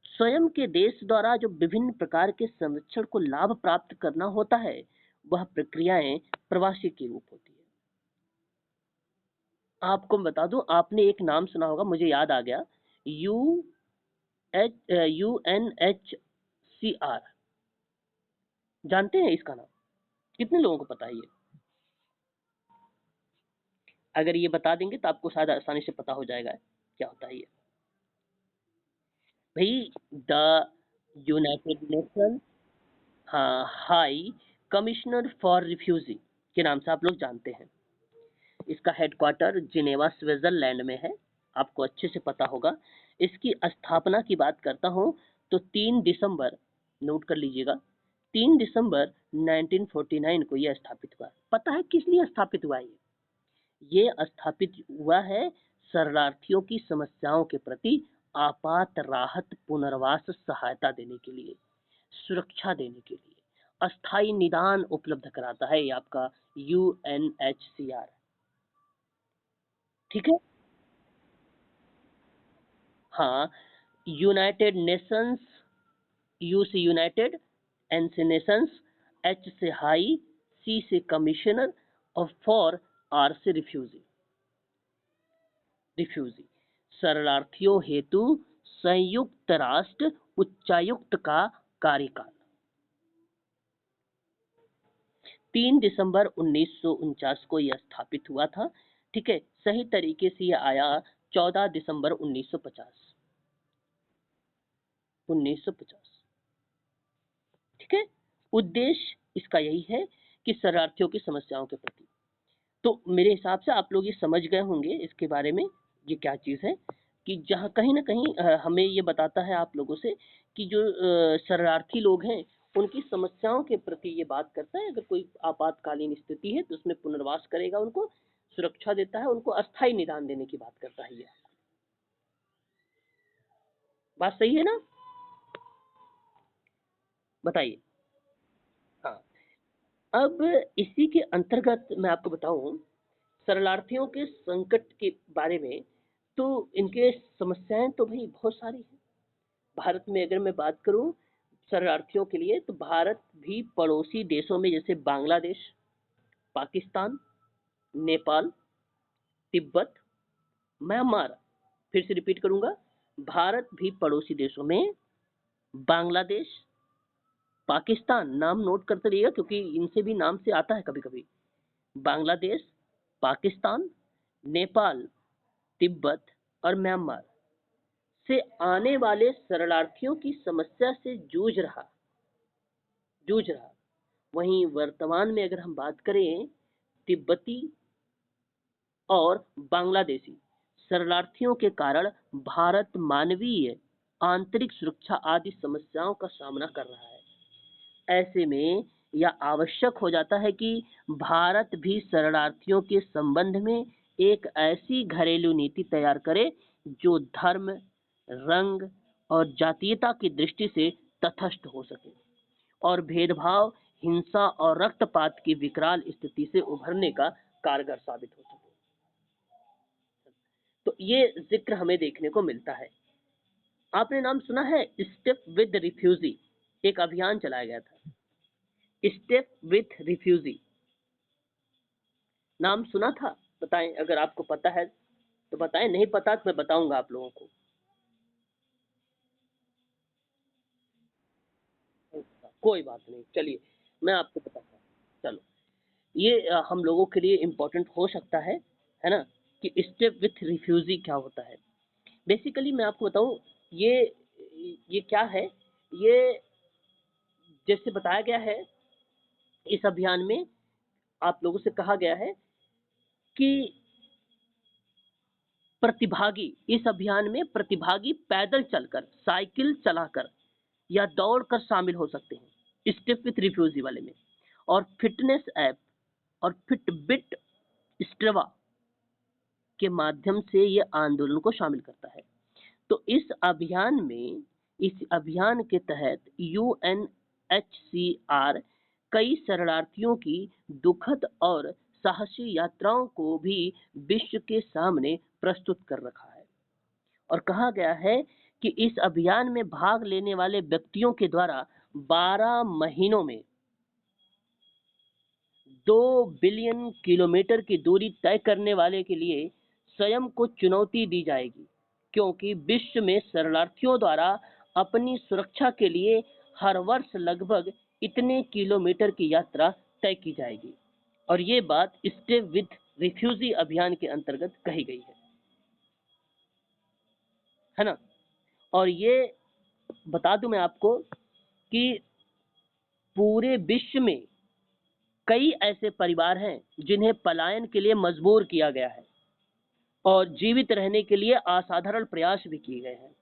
Speaker 1: स्वयं के देश द्वारा जो विभिन्न प्रकार के संरक्षण को लाभ प्राप्त करना होता है वह प्रक्रियाएं प्रवासी की रूप होती है। आपको बता दूं, आपने एक नाम सुना होगा, मुझे याद आ गया, UNHCR। जानते हैं इसका नाम? कितने लोगों को पता है ये? अगर ये बता देंगे तो आपको शायद आसानी से पता हो जाएगा क्या होता है ये। भाई द यूनाइटेड नेशन, हाँ, हाई कमिश्नर फॉर रिफ्यूजी के नाम से आप लोग जानते हैं। इसका हेडक्वार्टर जिनेवा स्विट्जरलैंड में है, आपको अच्छे से पता होगा। इसकी स्थापना की बात करता हूँ तो 3 दिसंबर, नोट कर लीजिएगा, 3 दिसंबर 1949 को यह स्थापित हुआ। पता है किस लिए स्थापित हुआ ये स्थापित हुआ है शरणार्थियों की समस्याओं के प्रति आपात राहत पुनर्वास सहायता देने के लिए, सुरक्षा देने के लिए, अस्थायी निदान उपलब्ध कराता है ये आपका यूएनएचसीआर। ठीक है, हाँ, यूनाइटेड नेशंस, यू से यूनाइटेड, एन से नेशंस, एच से हाई, सी से कमिश्नर और फॉर, आर से रिफ्यूजी। रिफ्यूजी शरणार्थियों हेतु संयुक्त राष्ट्र उच्चायुक्त का कार्यकाल 3 दिसंबर 1949 को यह स्थापित हुआ था। ठीक है, सही तरीके से यह आया 14 दिसंबर 1950। 1950। ठीक है, उद्देश्य इसका यही है कि शरणार्थियों की समस्याओं के प्रति। तो मेरे हिसाब से आप लोग ये समझ गए होंगे इसके बारे में, ये क्या चीज़ है, कि जहाँ कहीं ना कहीं हमें ये बताता है आप लोगों से कि जो शरणार्थी लोग हैं उनकी समस्याओं के प्रति ये बात करता है। अगर कोई आपातकालीन स्थिति है तो उसमें पुनर्वास करेगा, उनको सुरक्षा देता है, उनको अस्थायी निदान देने की बात करता है। ये बात सही है ना? बताइए। हाँ, अब इसी के अंतर्गत मैं आपको बताऊं शरणार्थियों के संकट के बारे में, तो इनके समस्याएं तो भाई बहुत सारी हैं। भारत में अगर मैं बात करूं शरणार्थियों के लिए, तो भारत भी पड़ोसी देशों में जैसे बांग्लादेश, पाकिस्तान, नेपाल, तिब्बत, म्यांमार, फिर से रिपीट करूंगा, भारत भी पड़ोसी देशों में बांग्लादेश, पाकिस्तान, नाम नोट करते रहिएगा क्योंकि इनसे भी नाम से आता है कभी कभी, बांग्लादेश, पाकिस्तान, नेपाल, तिब्बत और म्यांमार से आने वाले शरणार्थियों की समस्या से जूझ रहा। वहीं वर्तमान में अगर हम बात करें तिब्बती और बांग्लादेशी शरणार्थियों के कारण भारत मानवीय, आंतरिक सुरक्षा आदि समस्याओं का सामना कर रहा है। ऐसे में यह आवश्यक हो जाता है कि भारत भी शरणार्थियों के संबंध में एक ऐसी घरेलू नीति तैयार करे जो धर्म, रंग और जातीयता की दृष्टि से तटस्थ हो सके और भेदभाव, हिंसा और रक्तपात की विकराल स्थिति से उभरने का कारगर साबित हो सके। तो ये जिक्र हमें देखने को मिलता है। आपने नाम सुना है स्टेप विद रिफ्यूजी, एक अभियान चलाया गया था, स्टेप विथ रिफ्यूजी, नाम सुना था? बताएं अगर आपको पता है तो बताएं, नहीं पता तो मैं बताऊंगा आप लोगों को। कोई बात नहीं, चलिए मैं आपको बताता हूँ। चलो, ये हम लोगों के लिए इम्पोर्टेंट हो सकता है ना, कि स्टेप विथ रिफ्यूजी क्या होता है। बेसिकली मैं आपको बताऊं, ये क्या है, ये जैसे बताया गया है इस अभियान में, आप लोगों से कहा गया है कि इस अभियान में प्रतिभागी पैदल चलकर, साइकिल चलाकर या दौड़कर शामिल हो सकते हैं स्टेप विथ रिफ्यूजी वाले में। और फिटनेस ऐप और फिटबिट स्ट्रवा के माध्यम से ये आंदोलन को शामिल करता है। तो इस अभियान के तहत यूएनएचसीआर कई शरणार्थियों की दुखद और साहसी यात्राओं को भी विश्व के सामने प्रस्तुत कर रखा है। और कहा गया है कि इस अभियान में भाग लेने वाले व्यक्तियों के द्वारा 12 महीनों में 2 बिलियन किलोमीटर की दूरी तय करने वाले के लिए स्वयं को चुनौती दी जाएगी, क्योंकि विश्व में शरणार्थियों द्वारा अपनी सुरक्षा के लिए हर वर्ष लगभग इतने किलोमीटर की यात्रा तय की जाएगी। और ये बात स्टे विथ रिफ्यूजी अभियान के अंतर्गत कही गई है ना। और ये बता दूं मैं आपको कि पूरे विश्व में कई ऐसे परिवार हैं जिन्हें पलायन के लिए मजबूर किया गया है। और जीवित रहने के लिए असाधारण प्रयास भी किए गए हैं,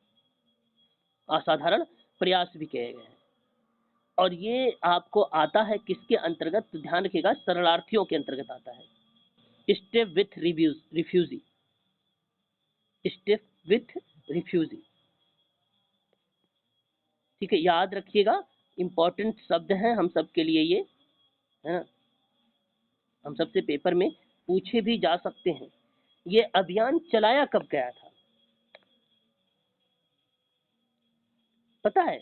Speaker 1: असाधारण प्रयास भी किए गए हैं। और ये आपको आता है किसके अंतर्गत, तो ध्यान रखिएगा, शरणार्थियों के अंतर्गत आता है। Step with refugee, step with refugee, ठीक है, याद रखिएगा, इंपॉर्टेंट शब्द हैं हम सब के लिए ये, है ना, हम सबसे पेपर में पूछे भी जा सकते हैं। ये अभियान चलाया कब गया था, पता है?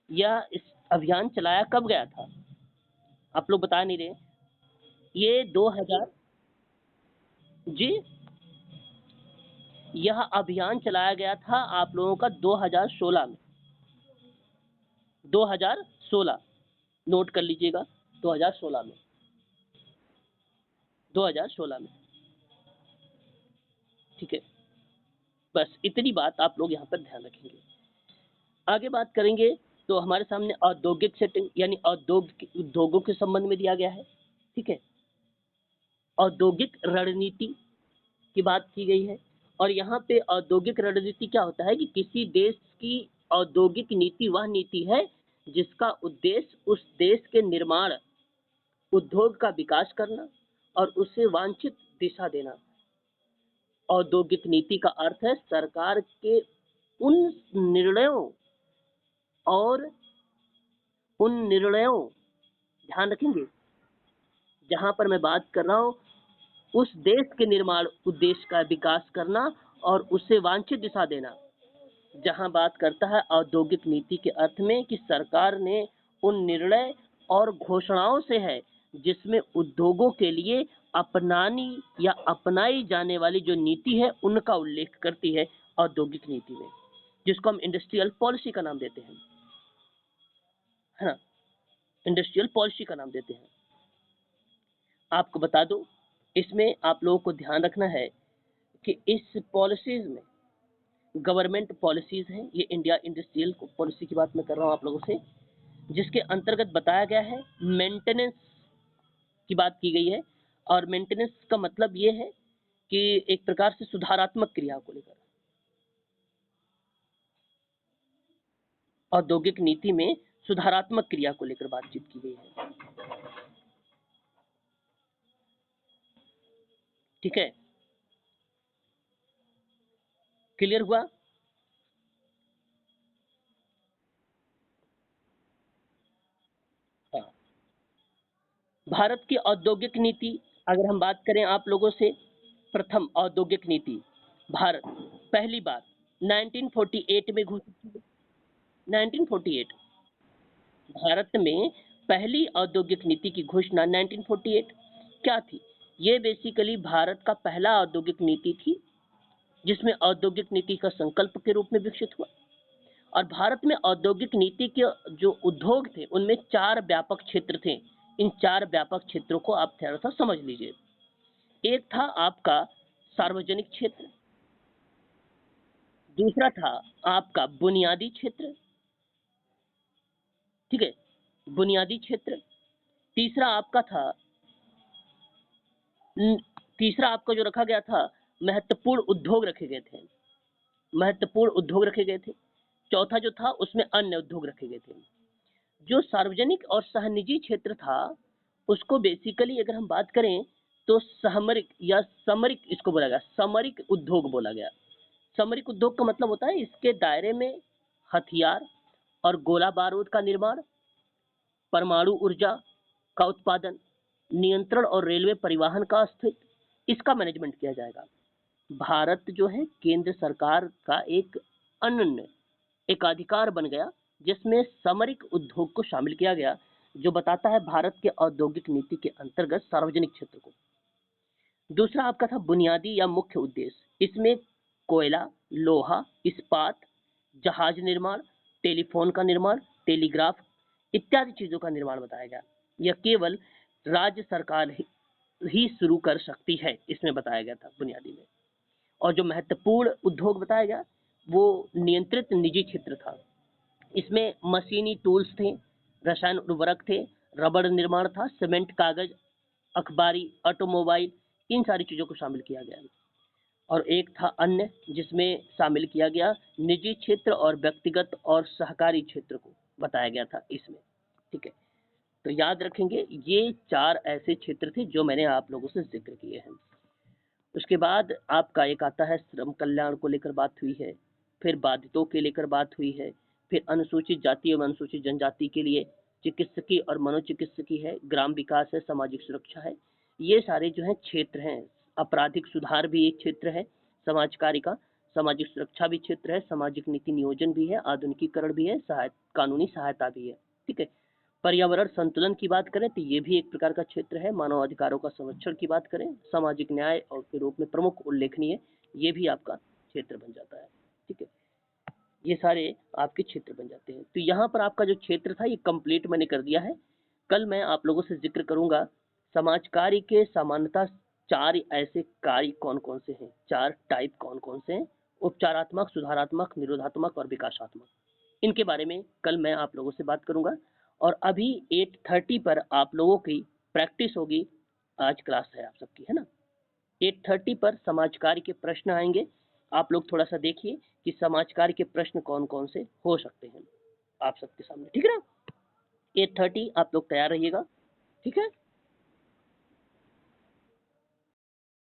Speaker 1: यह इस अभियान चलाया कब गया था, आप लोग बता नहीं रहे। ये 2000, जी, यह अभियान चलाया गया था आप लोगों का 2016 में, 2016, नोट कर लीजिएगा, 2016 में, 2016 में, ठीक है। बस इतनी बात आप लोग यहाँ पर ध्यान रखेंगे। आगे बात करेंगे तो हमारे सामने औद्योगिक सेटिंग यानी औद्योगिक उद्योगों के संबंध में दिया गया है, ठीक है। औद्योगिक रणनीति की बात की गई है, और यहाँ पे औद्योगिक रणनीति क्या होता है कि किसी देश की औद्योगिक नीति वह नीति है जिसका उद्देश्य उस देश के निर्माण, उद्योग का विकास करना और उसे वांछित दिशा देना। औद्योगिक नीति का अर्थ है सरकार के उन निर्णयों और उन निर्णयों, ध्यान रखेंगे, जहां पर मैं बात कर रहा हूं उस देश के निर्माण उद्देश्य का विकास करना और उसे वांछित दिशा देना। जहां बात करता है औद्योगिक नीति के अर्थ में कि सरकार ने उन निर्णय और घोषणाओं से है जिसमें उद्योगों के लिए अपनानी या अपनाई जाने वाली जो नीति है उनका उल्लेख करती है औद्योगिक नीति में, जिसको हम इंडस्ट्रियल पॉलिसी का नाम देते हैं, है ना, इंडस्ट्रियल पॉलिसी का नाम देते हैं। आपको बता दूं, इसमें आप लोगों को ध्यान रखना है कि इस पॉलिसीज में गवर्नमेंट पॉलिसीज हैं, ये इंडिया इंडस्ट्रियल पॉलिसी की बात मैं कर रहा हूँ आप लोगों से, जिसके अंतर्गत बताया गया है मेंटेनेंस की बात की गई है। और मेंटेनेंस का मतलब ये है कि एक प्रकार से सुधारात्मक क्रिया को लेकर औद्योगिक नीति में सुधारात्मक क्रिया को लेकर बातचीत की गई है, ठीक है, क्लियर हुआ? हाँ, भारत की औद्योगिक नीति अगर हम बात करें आप लोगों से, प्रथम औद्योगिक नीति भारत पहली बार 1948 में घोषित की गई। 1948 भारत में पहली औद्योगिक नीति की घोषणा 1948 क्या थी? ये बेसिकली भारत का पहला औद्योगिक नीति थी जिसमें औद्योगिक नीति का संकल्प के रूप में विकसित हुआ। और भारत में औद्योगिक नीति के जो उद्योग थे उनमें 4 व्यापक क्षेत्र थे। इन 4 व्यापक क्षेत्रों को आप थोड़ा सा समझ लीजिए। एक था आपका सार्वजनिक क्षेत्र, दूसरा था आपका बुनियादी क्षेत्र, ठीक है, बुनियादी क्षेत्र, तीसरा आपका था तीसरा आपका जो रखा गया था महत्वपूर्ण उद्योग रखे गए थे, महत्वपूर्ण उद्योग रखे गए थे, चौथा जो था उसमें अन्य उद्योग रखे गए थे। जो सार्वजनिक और सहनिजी क्षेत्र था उसको बेसिकली अगर हम बात करें तो सामरिक या समरिक इसको बोला गया, सामरिक उद्योग बोला गया। सामरिक उद्योग का मतलब होता है इसके दायरे में हथियार और गोला बारूद का निर्माण, परमाणु ऊर्जा का उत्पादन, नियंत्रण और रेलवे परिवहन का अस्तित्व, इसका मैनेजमेंट किया जाएगा। भारत जो है केंद्र सरकार का एक अनन्य एकाधिकार बन गया जिसमें सामरिक उद्योग को शामिल किया गया, जो बताता है भारत के औद्योगिक नीति के अंतर्गत सार्वजनिक क्षेत्र को। दूसरा आपका था बुनियादी या मुख्य उद्देश्य, इसमें कोयला, लोहा, इस्पात, जहाज निर्माण, टेलीफोन का निर्माण, टेलीग्राफ इत्यादि चीजों का निर्माण बताया गया। यह केवल राज्य सरकार ही शुरू कर सकती है, इसमें बताया गया था बुनियादी में। और जो महत्वपूर्ण उद्योग बताया गया वो नियंत्रित निजी क्षेत्र था। इसमें मशीनी टूल्स थे, रसायन उर्वरक थे, रबड़ निर्माण था, सीमेंट, कागज, अखबारी, ऑटोमोबाइल, इन सारी चीज़ों को शामिल किया गया। और एक था अन्य, जिसमें शामिल किया गया निजी क्षेत्र और व्यक्तिगत और सहकारी क्षेत्र को बताया गया था इसमें। ठीक है, तो याद रखेंगे ये 4 ऐसे क्षेत्र थे जो मैंने आप लोगों से जिक्र किए हैं। उसके बाद आपका एक आता है श्रम कल्याण को लेकर बात हुई है, फिर बाधितों के लेकर बात हुई है, फिर अनुसूचित जाति एवं अनुसूचित जनजाति के लिए चिकित्सकीय और मनोचिकित्सकीय है, ग्राम विकास है, सामाजिक सुरक्षा है। ये सारे जो है क्षेत्र हैं। आपराधिक सुधार भी एक क्षेत्र है समाज कार्य का, सामाजिक सुरक्षा भी क्षेत्र है, सामाजिक नीति नियोजन भी है, आधुनिकीकरण भी है, कानूनी सहायता भी है। ठीक है, पर्यावरण संतुलन की बात करें तो ये भी एक प्रकार का क्षेत्र है। मानव अधिकारों का संरक्षण की बात करें, सामाजिक न्याय और के रूप में प्रमुख उल्लेखनीय, ये भी आपका क्षेत्र बन जाता है। ठीक है, ये सारे आपके क्षेत्र बन जाते हैं। तो यहाँ पर आपका जो क्षेत्र था ये कंप्लीट मैंने कर दिया है। कल मैं आप लोगों से जिक्र करूंगा समाज कार्य के सामान्यतः 4 ऐसे कार्य कौन कौन से हैं, 4 टाइप कौन कौन से हैं, उपचारात्मक, सुधारात्मक, निरोधात्मक और विकासात्मक। इनके बारे में कल मैं आप लोगों से बात करूंगा। और अभी 8:30 पर आप लोगों की प्रैक्टिस होगी। आज क्लास है आप सबकी, है ना। 8:30 पर समाज कार्य के प्रश्न आएंगे। आप लोग थोड़ा सा देखिए कि समाज कार्य के प्रश्न कौन कौन से हो सकते हैं आप सबके सामने। ठीक है ना, 8:30 आप लोग तैयार रहिएगा। ठीक है।